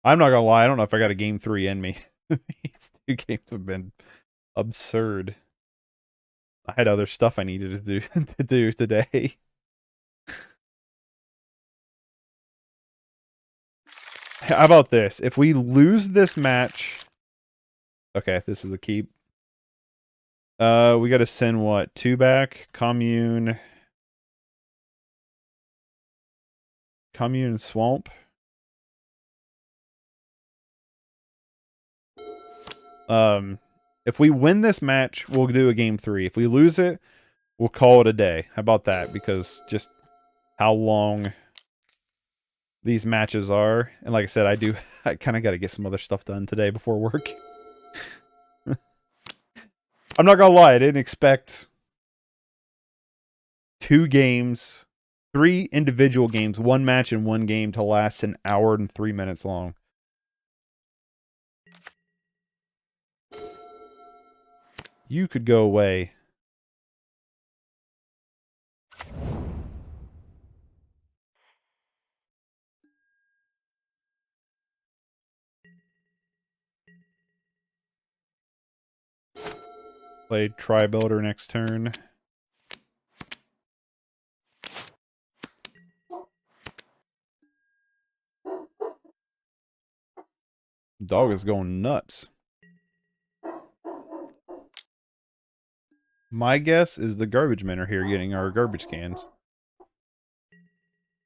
I'm not gonna lie, I don't know if I got a game 3 in me. These 2 games have been absurd. I had other stuff I needed to do today. How about this? If we lose this match, okay, this is a keep. We got to send what? 2 back. Commune and Swamp. If we win this match, we'll do a game 3. If we lose it, we'll call it a day. How about that? Because just how long these matches are. And like I said, I kind of got to get some other stuff done today before work. I'm not going to lie. I didn't expect 2 games, 3 individual games, 1 match and 1 game to last an hour and 3 minutes long. You could go away. Play Tribe Elder next turn. Dog is going nuts. My guess is the garbage men are here getting our garbage cans.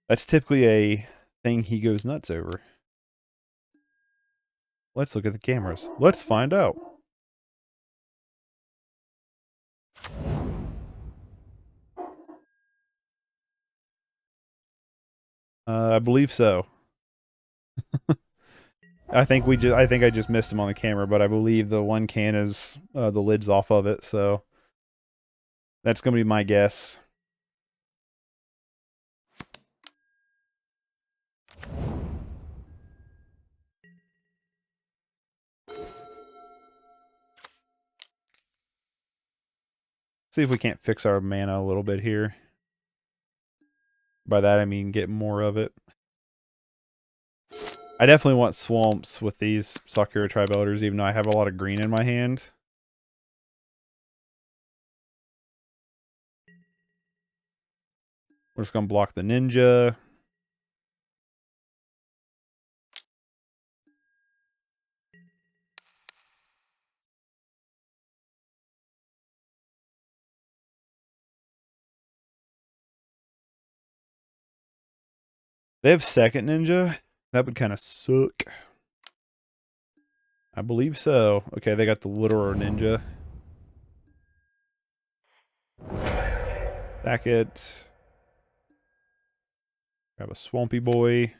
That's typically a thing he goes nuts over. Let's look at the cameras. Let's find out. I believe so. I think I just missed him on the camera, but I believe the 1 can is the lid's off of it, so that's gonna be my guess. See if we can't fix our mana a little bit here. By that I mean get more of it. I definitely want swamps with these Sakura-Tribe Elders, even though I have a lot of green in my hand. We're just going to block the ninja. They have second ninja. That would kind of suck. I believe so. Okay, they got the Literal Ninja. Stack it. Grab a Swampy Boy.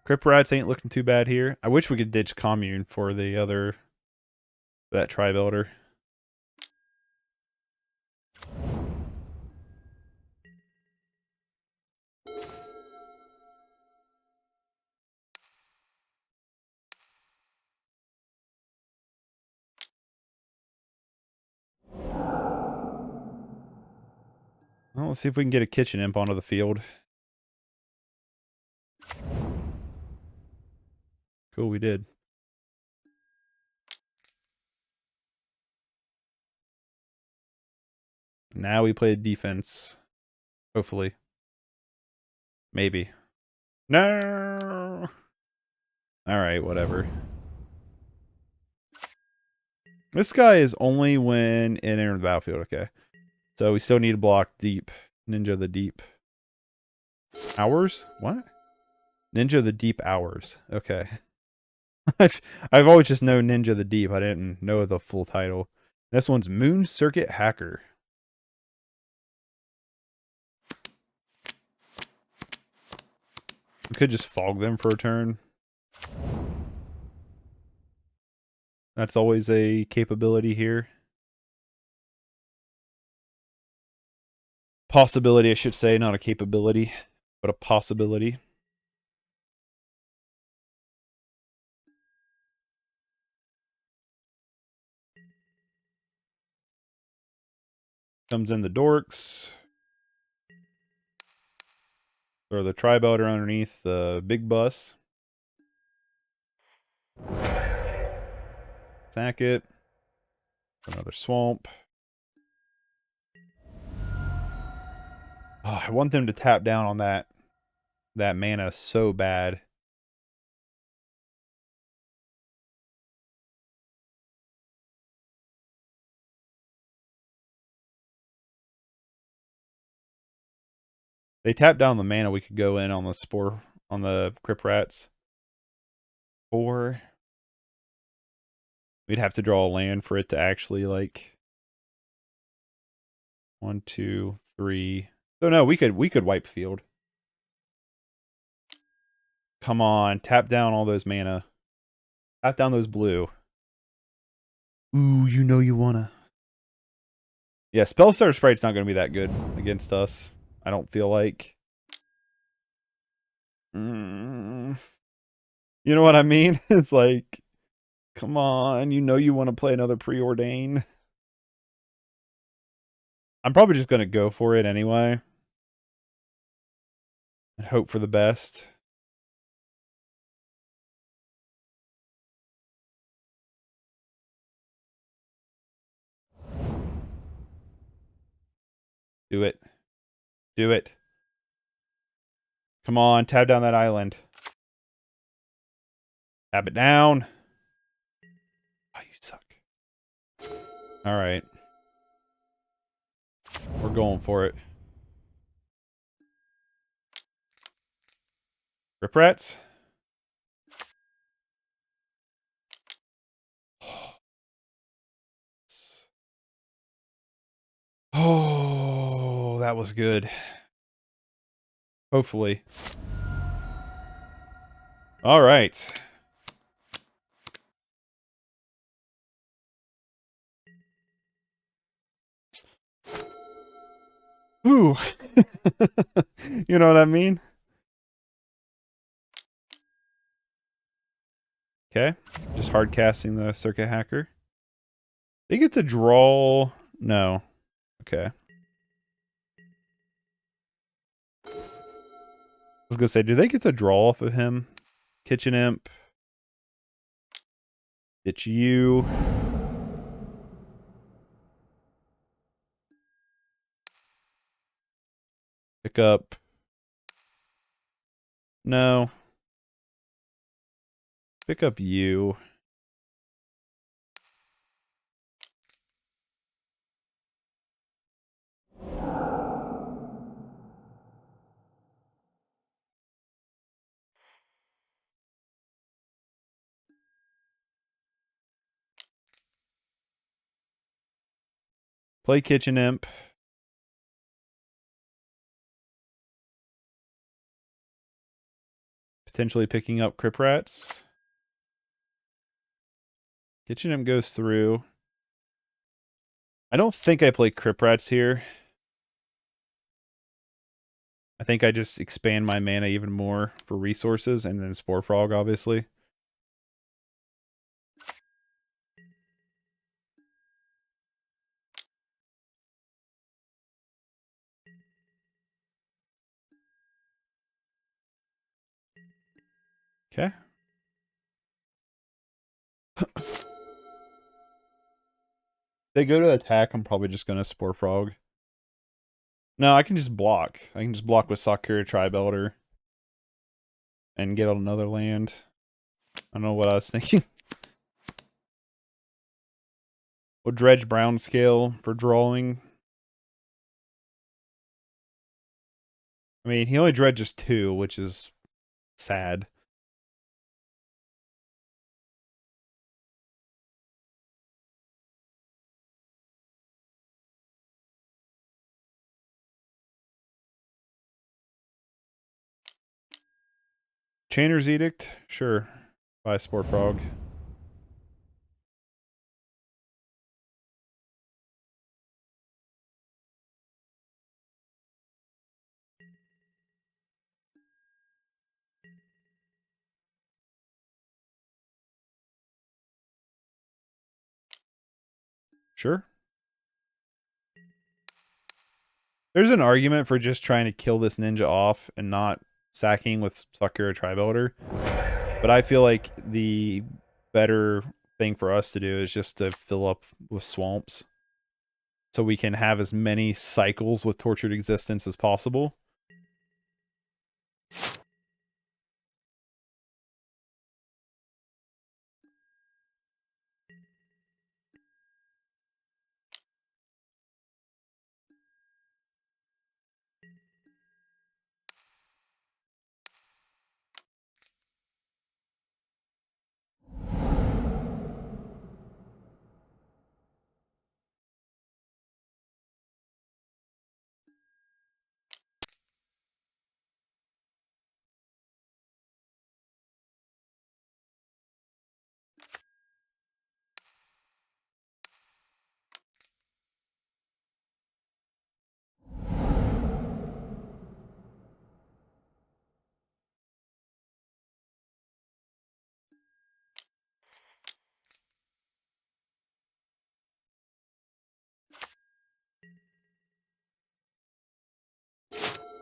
Crypt Rats ain't looking too bad here. I wish we could ditch Commune for the other... that Tribe Elder. Well, let's see if we can get a Kitchen Imp onto the field. Cool, we did. Now we play defense. Hopefully. Maybe. No! Alright, whatever. This guy is only when in enter the battlefield, okay. So we still need to block deep. Ninja the Deep. Hours? What? Ninja the Deep Hours. Okay. I've always just known Ninja the Deep. I didn't know the full title. This one's Moon Circuit Hacker. We could just fog them for a turn. That's always a capability here. Possibility, I should say, not a capability, but a possibility. Comes in the Dorks. Throw the Tribe Elder underneath the big bus. Sack it. Another swamp. Oh, I want them to tap down on that mana so bad. They tap down the mana, we could go in on the Spore, on the Crypt Rats. Or we'd have to draw a land for it to actually, like... 1, 2, 3. So no, we could wipe field. Come on, tap down all those mana. Tap down those blue. Ooh, you know you wanna. Yeah, Spellstar Sprite's not gonna be that good against us. I don't feel like. You know what I mean? It's like, come on, you know you want to play another Preordain. I'm probably just gonna go for it anyway. And hope for the best. Do it. Do it. Come on, tab down that island. Tab it down. Oh, you suck. Alright. We're going for it. Crypt Rats. Oh, that was good. Hopefully. All right. Ooh. You know what I mean? Okay. Just hard casting the Circuit Hacker. They get to draw... No. Okay. I was going to say, do they get to draw off of him? Kitchen Imp. It's you. Pick up. No. Pick up you. Play Kitchen Imp. Potentially picking up Crypt Rats. Kitchen Imp goes through. I don't think I play Crypt Rats here. I think I just expand my mana even more for resources, and then Spore Frog, obviously. Okay. They go to attack, I'm probably just going to Spore Frog. No, I can just block. I can just block with Sakura-Tribe Elder. And get on another land. I don't know what I was thinking. We'll Dredge Brownscale for drawing. I mean, he only dredges 2, which is sad. Chainer's Edict? Sure. Buy Spore Frog. Sure. There's an argument for just trying to kill this ninja off and not sacking with Sakura-Tribe Elder. But I feel like the better thing for us to do is just to fill up with swamps. So we can have as many cycles with Tortured Existence as possible.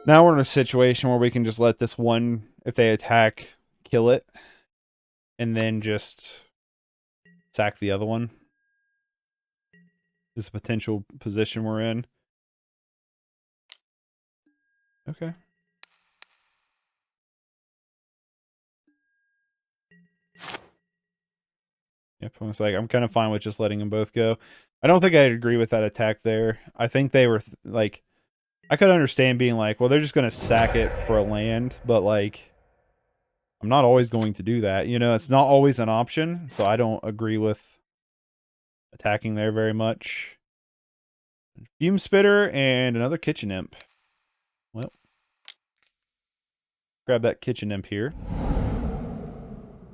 Now we're in a situation where we can just let this one, if they attack, kill it. And then just sack the other one. This is a potential position we're in. Okay. Yep, I was like, I'm kind of fine with just letting them both go. I don't think I'd agree with that attack there. I think they were, like, I could understand being like, well, they're just going to sack it for a land, but, like, I'm not always going to do that. You know, it's not always an option, so I don't agree with attacking there very much. Fume Spitter and another Kitchen Imp. Well, grab that Kitchen Imp here.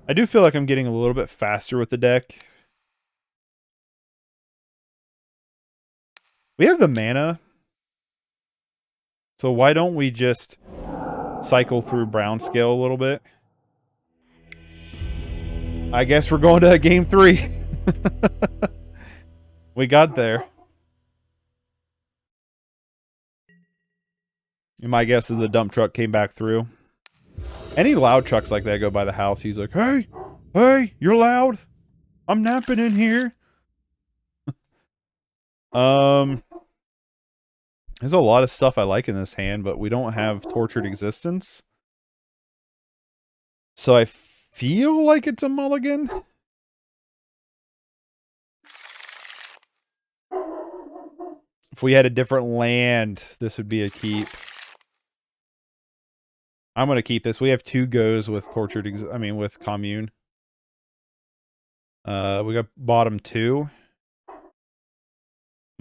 I do feel like I'm getting a little bit faster with the deck. We have the mana. So why don't we just cycle through Brownscale a little bit? I guess we're going to game 3. We got there. My guess is the dump truck came back through. Any loud trucks like that go by the house. He's like, hey, you're loud. I'm napping in here. There's a lot of stuff I like in this hand, but we don't have Tortured Existence. So I feel like it's a mulligan. If we had a different land, this would be a keep. I'm going to keep this. We have 2 goes with with Commune. We got bottom 2.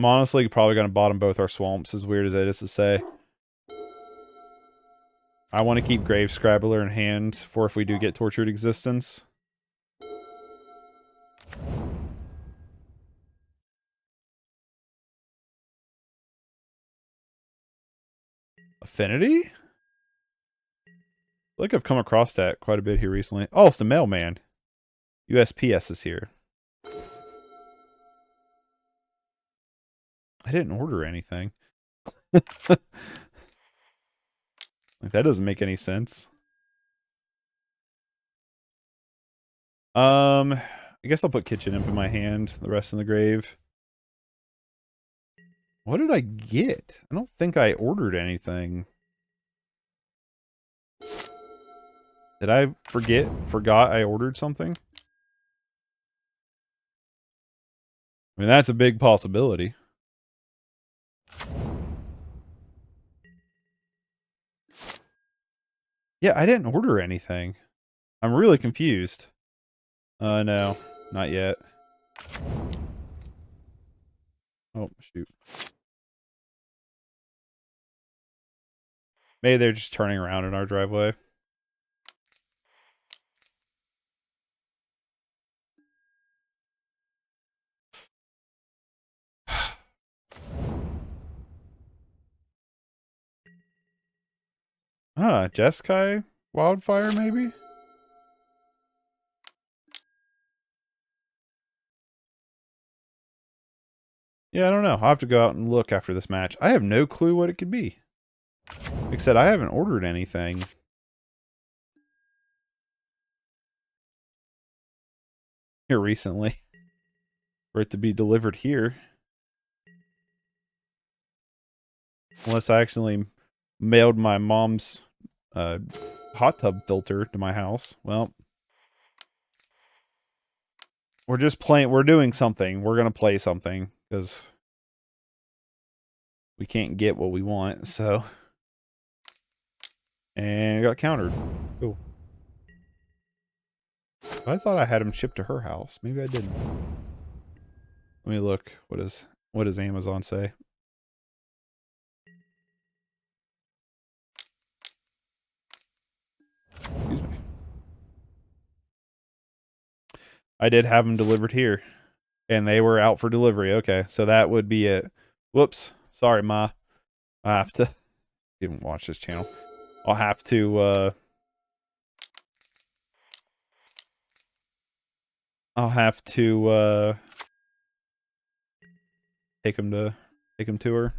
I'm honestly probably going to bottom both our swamps, as weird as it is to say. I want to keep Grave Scrabbler in hand for if we do get Tortured Existence. Affinity? I feel like I've come across that quite a bit here recently. Oh, it's the mailman. USPS is here. I didn't order anything. Like, that doesn't make any sense. I guess I'll put Kitchen Imp in my hand, the rest in the grave. What did I get? I don't think I ordered anything. Did I forgot I ordered something? I mean, that's a big possibility. Yeah, I didn't order anything. I'm really confused. No, not yet. Oh, shoot. Maybe they're just turning around in our driveway. Jeskai Wildfire, maybe? Yeah, I don't know. I'll have to go out and look after this match. I have no clue what it could be. Like I said, I haven't ordered anything here recently for it to be delivered here. Unless I accidentally mailed my mom's hot tub filter to my house. Well, we're just playing. We're doing something. We're going to play something because we can't get what we want. So, and it got countered. Cool. I thought I had him shipped to her house. Maybe I didn't. Let me look. What does Amazon say? Excuse me. I did have them delivered here. And they were out for delivery. Okay, so that would be it. Whoops. Sorry, Ma. I have to... didn't watch this channel. I'll have to, take him to her.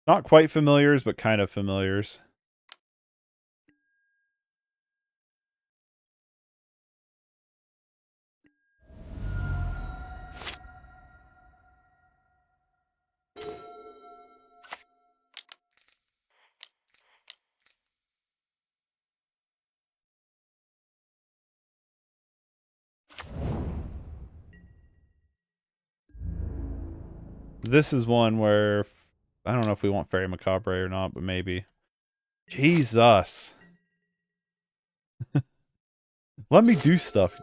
Not quite familiars, but kind of familiars. This is one where I don't know if we want Faerie Macabre or not, but maybe. Jesus. Let me do stuff.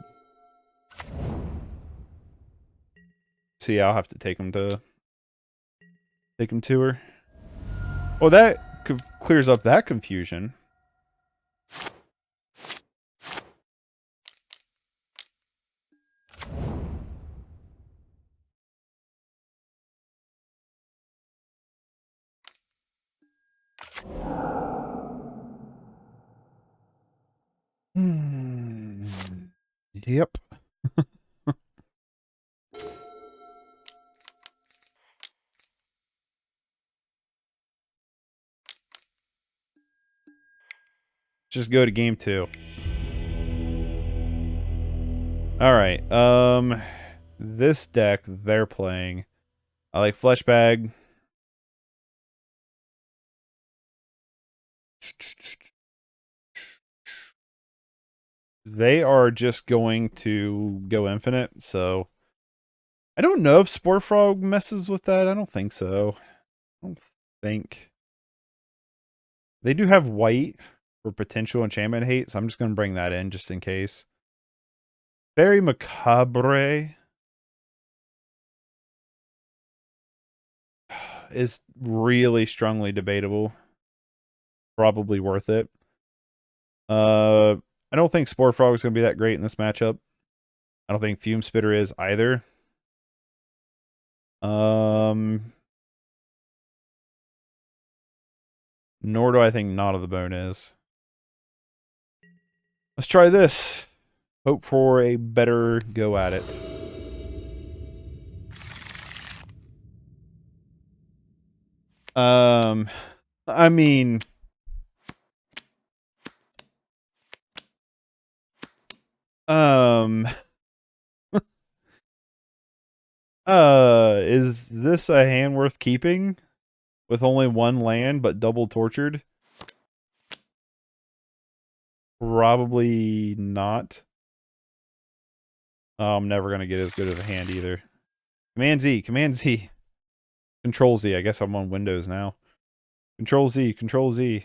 So yeah, I'll have to take him to her. Oh, that clears up that confusion. Yep. Just go to game 2. Alright, this deck they're playing. I like Fleshbag. They are just going to go infinite, so I don't know if Spore Frog messes with that. I don't think so. I don't think. They do have white for potential enchantment hate, so I'm just going to bring that in just in case. Faerie Macabre is really strongly debatable. Probably worth it. I don't think Spore Frog is going to be that great in this matchup. I don't think Fume Spitter is either. Nor do I think Knot of the Bone is. Let's try this. Hope for a better go at it. I mean... is this a hand worth keeping? With only one land, but double tortured? Probably not. Oh, I'm never going to get as good of a hand either. Command Z, Command Z. Control Z, I guess I'm on Windows now. Control Z, Control Z.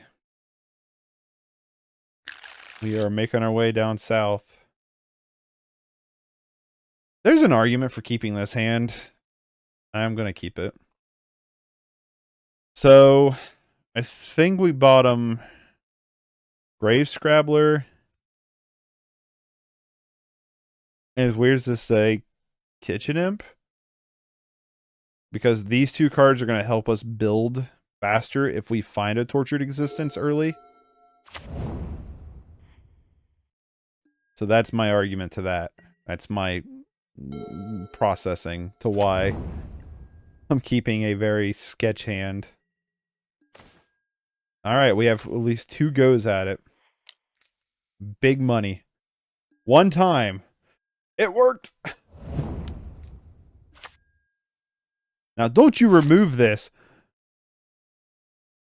We are making our way down south. There's an argument for keeping this hand. I'm going to keep it. So, I think we bottom Grave Scrabbler. And as weird as this say, Kitchen Imp. Because these two cards are going to help us build faster if we find a Tortured Existence early. So that's my argument to that. That's my processing to why I'm keeping a very sketch hand. Alright, we have at least 2 goes at it. Big money. One time. It worked! Now, don't you remove this.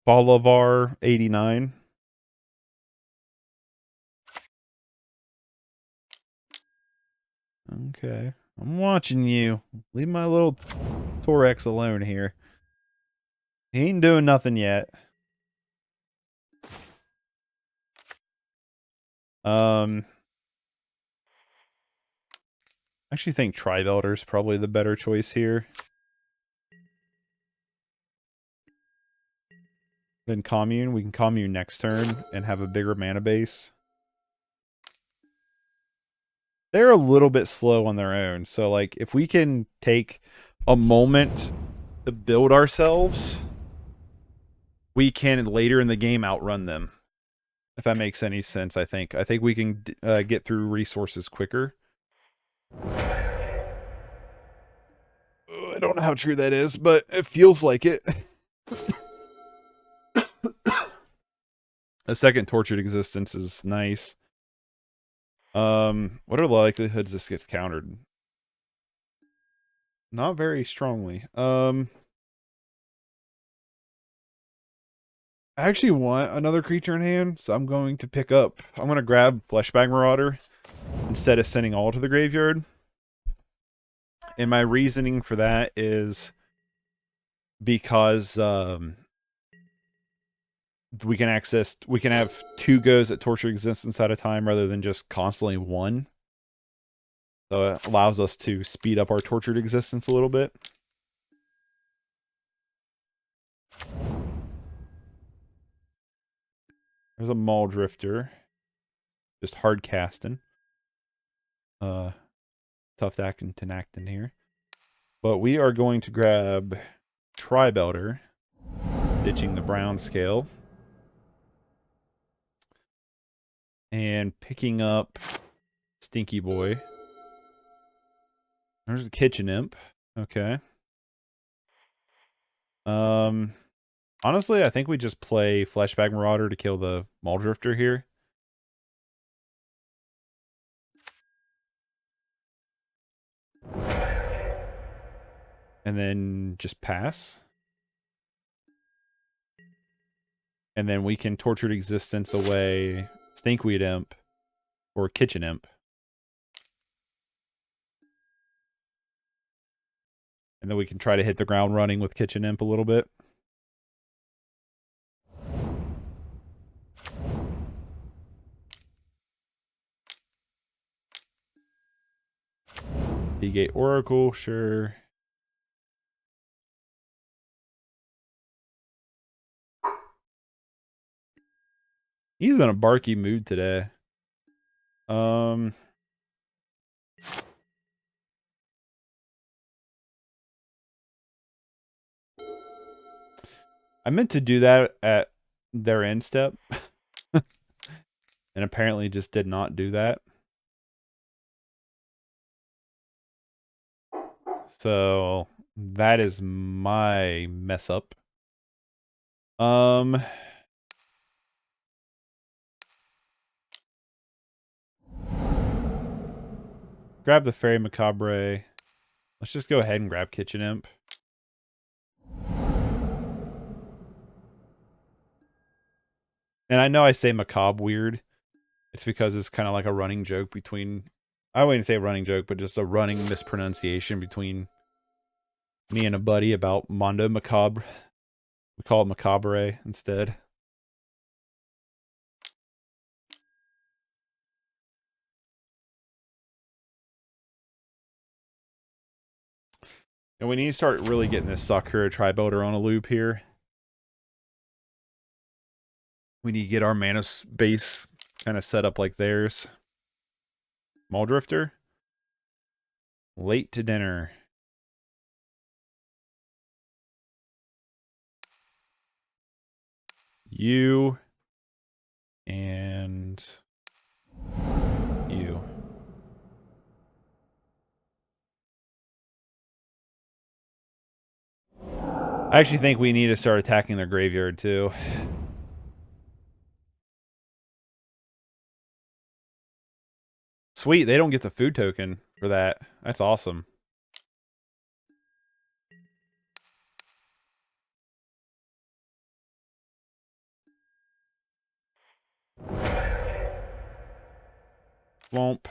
Bolivar 89. Okay. I'm watching you. Leave my little Torex alone here. He ain't doing nothing yet. I actually think Tribe Elder is probably the better choice here. Then Commune. We can Commune next turn and have a bigger mana base. They're a little bit slow on their own. So, like, if we can take a moment to build ourselves, we can later in the game outrun them. If that makes any sense, I think. I think we can get through resources quicker. I don't know how true that is, but it feels like it. A second Tortured Existence is nice. What are the likelihoods this gets countered? Not very strongly. I actually want another creature in hand, so I'm going to pick up... I'm going to grab Fleshbag Marauder instead of sending all to the graveyard. And my reasoning for that is because we can have 2 goes at Tortured Existence at a time rather than just constantly 1. So it allows us to speed up our Tortured Existence a little bit. There's a Maul Drifter. Just hard casting. Tough acting Tenactin here. But we are going to grab Tribe Elder, ditching the Brownscale. And picking up Stinky Boy. There's the Kitchen Imp. Okay. Honestly, I think we just play Fleshbag Marauder to kill the Maul Drifter here. And then just pass. And then we can Tortured Existence away Stinkweed Imp or Kitchen Imp. And then we can try to hit the ground running with Kitchen Imp a little bit. D-Gate Oracle, sure. He's in a barky mood today. I meant to do that at their end step. And apparently just did not do that. So that is my mess up. Grab the Faerie Macabre. Let's just go ahead and grab Kitchen Imp. And I know I say macabre weird. It's because it's kind of like a running joke between... I wouldn't say running joke, but just a running mispronunciation between me and a buddy about Mondo Macabre. We call it Macabre instead. And we need to start really getting this Sakura-Tribe Elder on a loop here. We need to get our mana base kind of set up like theirs. Muldrifter. Late to dinner. You. And you. I actually think we need to start attacking their graveyard too. Sweet, they don't get the food token for that. That's awesome. Swamp.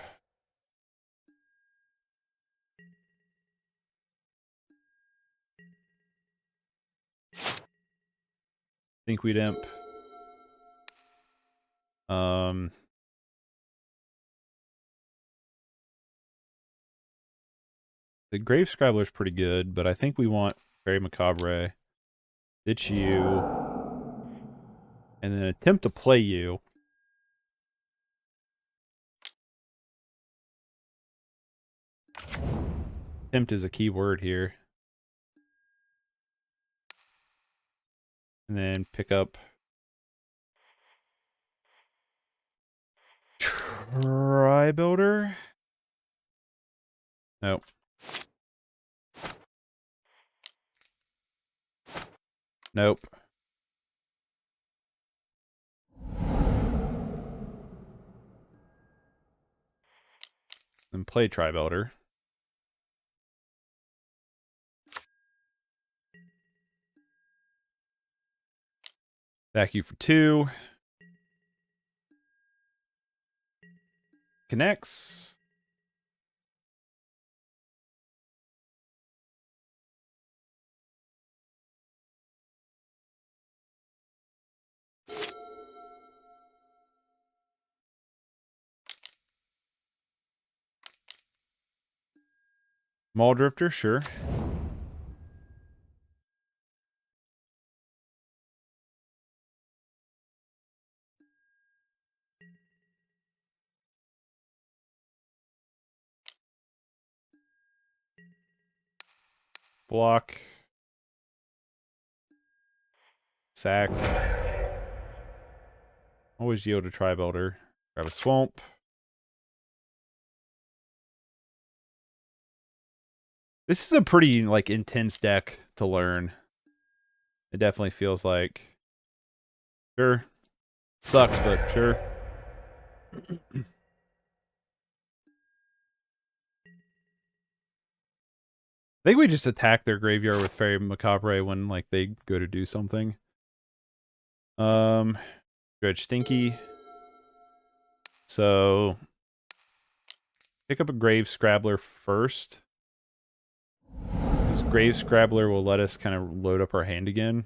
Stinkweed Imp. The Grave Scrabbler is pretty good, but I think we want Faerie Macabre. Ditch you. And then attempt to play you. Attempt is a key word here. And then pick up Tribe Elder. Nope. Nope. And play Tribe Elder. Back you for 2. Connects. Muldrifter, sure. Block. Sack. Always yield a Tribe Elder. Grab a Swamp. This is a pretty, like, intense deck to learn. It definitely feels like... Sure. Sucks, but sure. I think we just attack their graveyard with Faerie Macabre when, like, they go to do something. Dredge Stinky. So... Pick up a Grave Scrabbler first. Because Grave Scrabbler will let us kind of load up our hand again.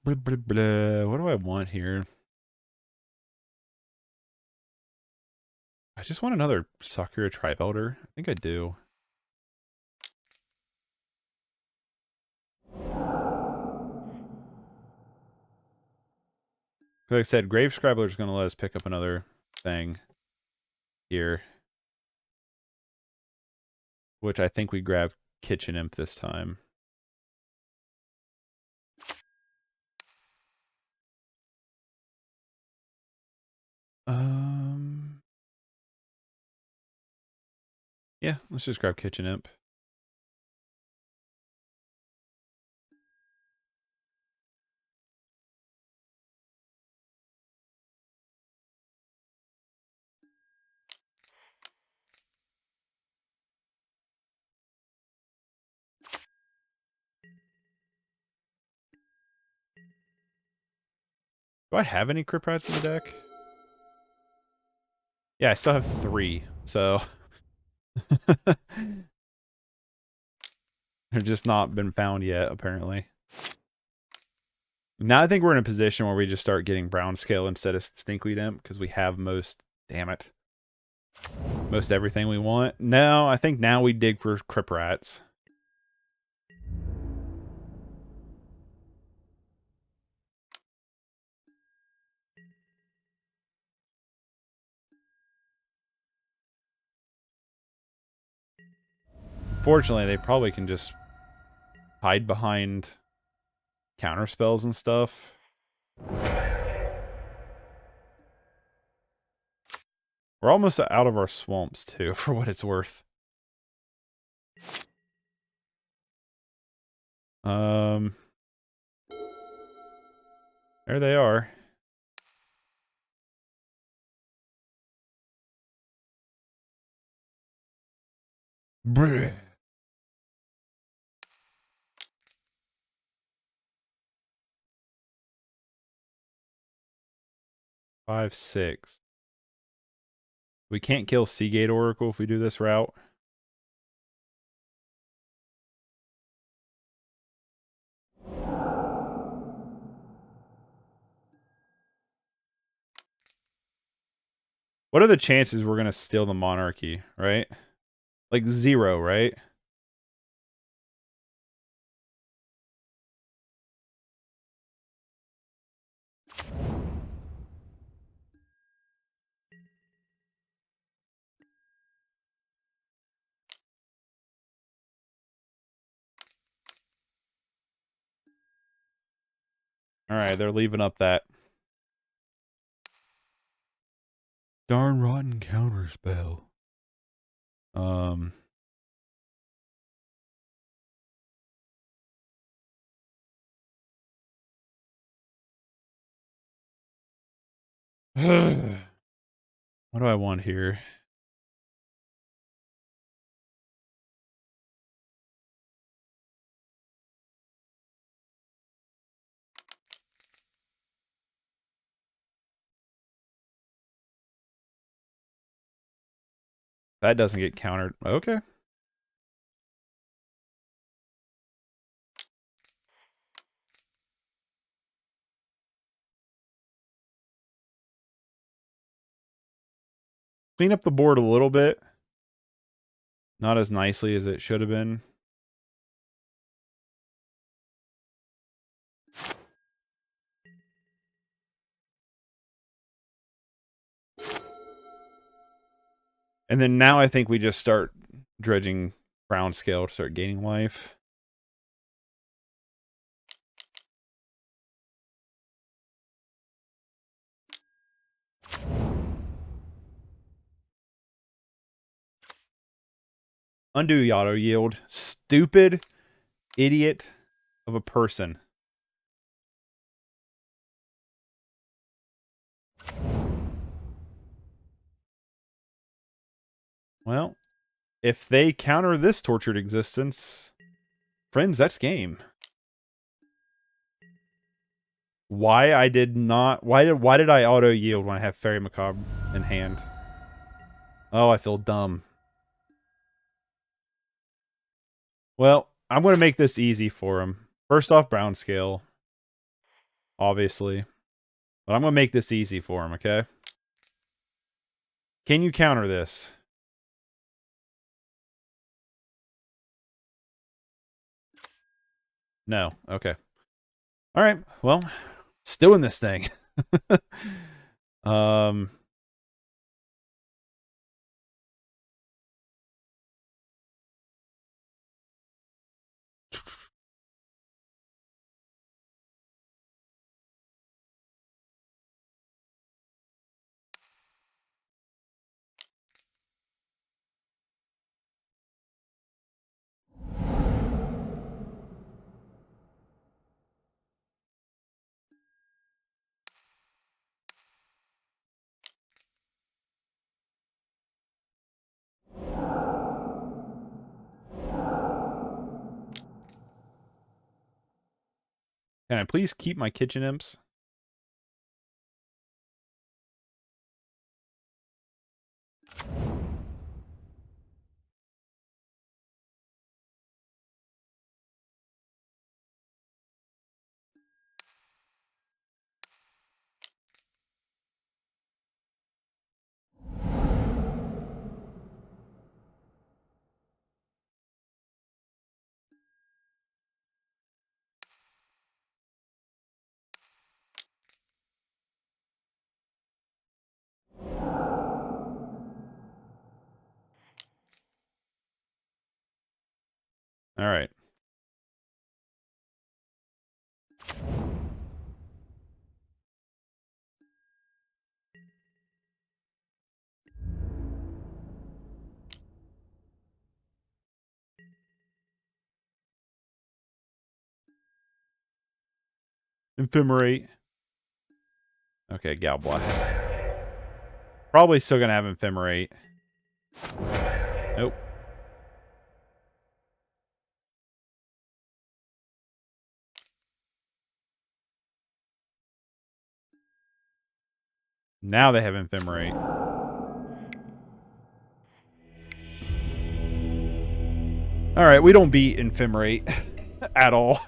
What do I want here? I just want another Sakura-Tribe Elder. I think I do. Like I said, Grave Scrabbler is going to let us pick up another thing here. Which I think we grab Kitchen Imp this time. Yeah, let's just grab Kitchen Imp. Do I have any Crypt Rats in the deck? Yeah, I still have 3, so... They're just not been found yet, apparently. Now I think we're in a position where we just start getting Brownscale instead of Stinkweed Imp, because we have most... Damn it. Most everything we want. No, I think now we dig for Crypt Rats. Fortunately, they probably can just hide behind counter spells and stuff. We're almost out of our swamps, too, for what it's worth. There they are. Bleh. 5, 6. We can't kill Seagate Oracle if we do this route. What are the chances we're going to steal the Monarchy, right? Like 0, right? Alright, they're leaving up that darn rotten counterspell. What do I want here? That doesn't get countered. Okay. Clean up the board a little bit. Not as nicely as it should have been. And then now I think we just start dredging Brownscale to start gaining life. Undo auto yield. Stupid idiot of a person. Well, if they counter this tortured existence, friends, that's game. why I did not... Why did I auto-yield when I have Faerie Macabre in hand? Oh, I feel dumb. Well, I'm going to make this easy for him. First off, Brownscale. Obviously. But I'm going to make this easy for him, okay? Can you counter this? No. Okay. All right. Well, still in this thing. Can I please keep my Kitchen Imps? All right. Ephemerate. Okay, Gal Blast. Probably still going to have Ephemerate. Nope. Now they have Ephemerate. Alright, we don't beat Ephemerate at all.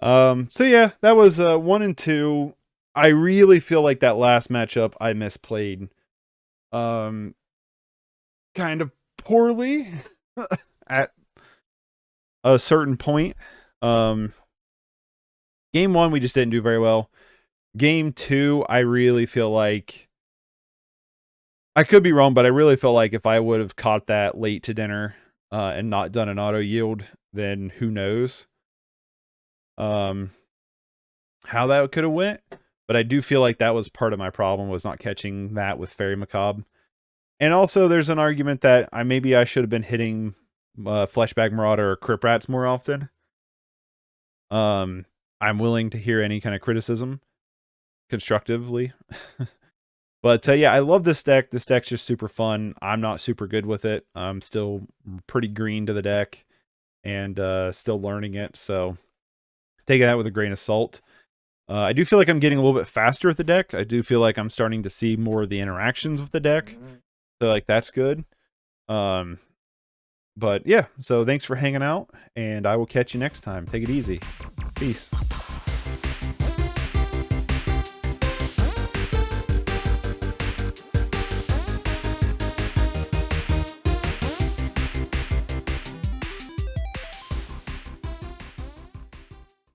So yeah, that was 1 and 2. I really feel like that last matchup I misplayed kind of poorly at a certain point. Game 1 we just didn't do very well. Game 2, I really feel like... I could be wrong, but I really feel like if I would have caught that late to dinner and not done an auto-yield, then who knows how that could have went. But I do feel like that was part of my problem, was not catching that with Faerie Macabre. And also, there's an argument that maybe I should have been hitting Fleshbag Marauder or Crypt Rats more often. I'm willing to hear any kind of criticism constructively. But yeah, I love this deck. This deck's just super fun. I'm not super good with it. I'm still pretty green to the deck and still learning it. So taking that with a grain of salt. I do feel like I'm getting a little bit faster with the deck. I do feel like I'm starting to see more of the interactions with the deck. So like that's good. But yeah, so thanks for hanging out, and I will catch you next time. Take it easy. Peace.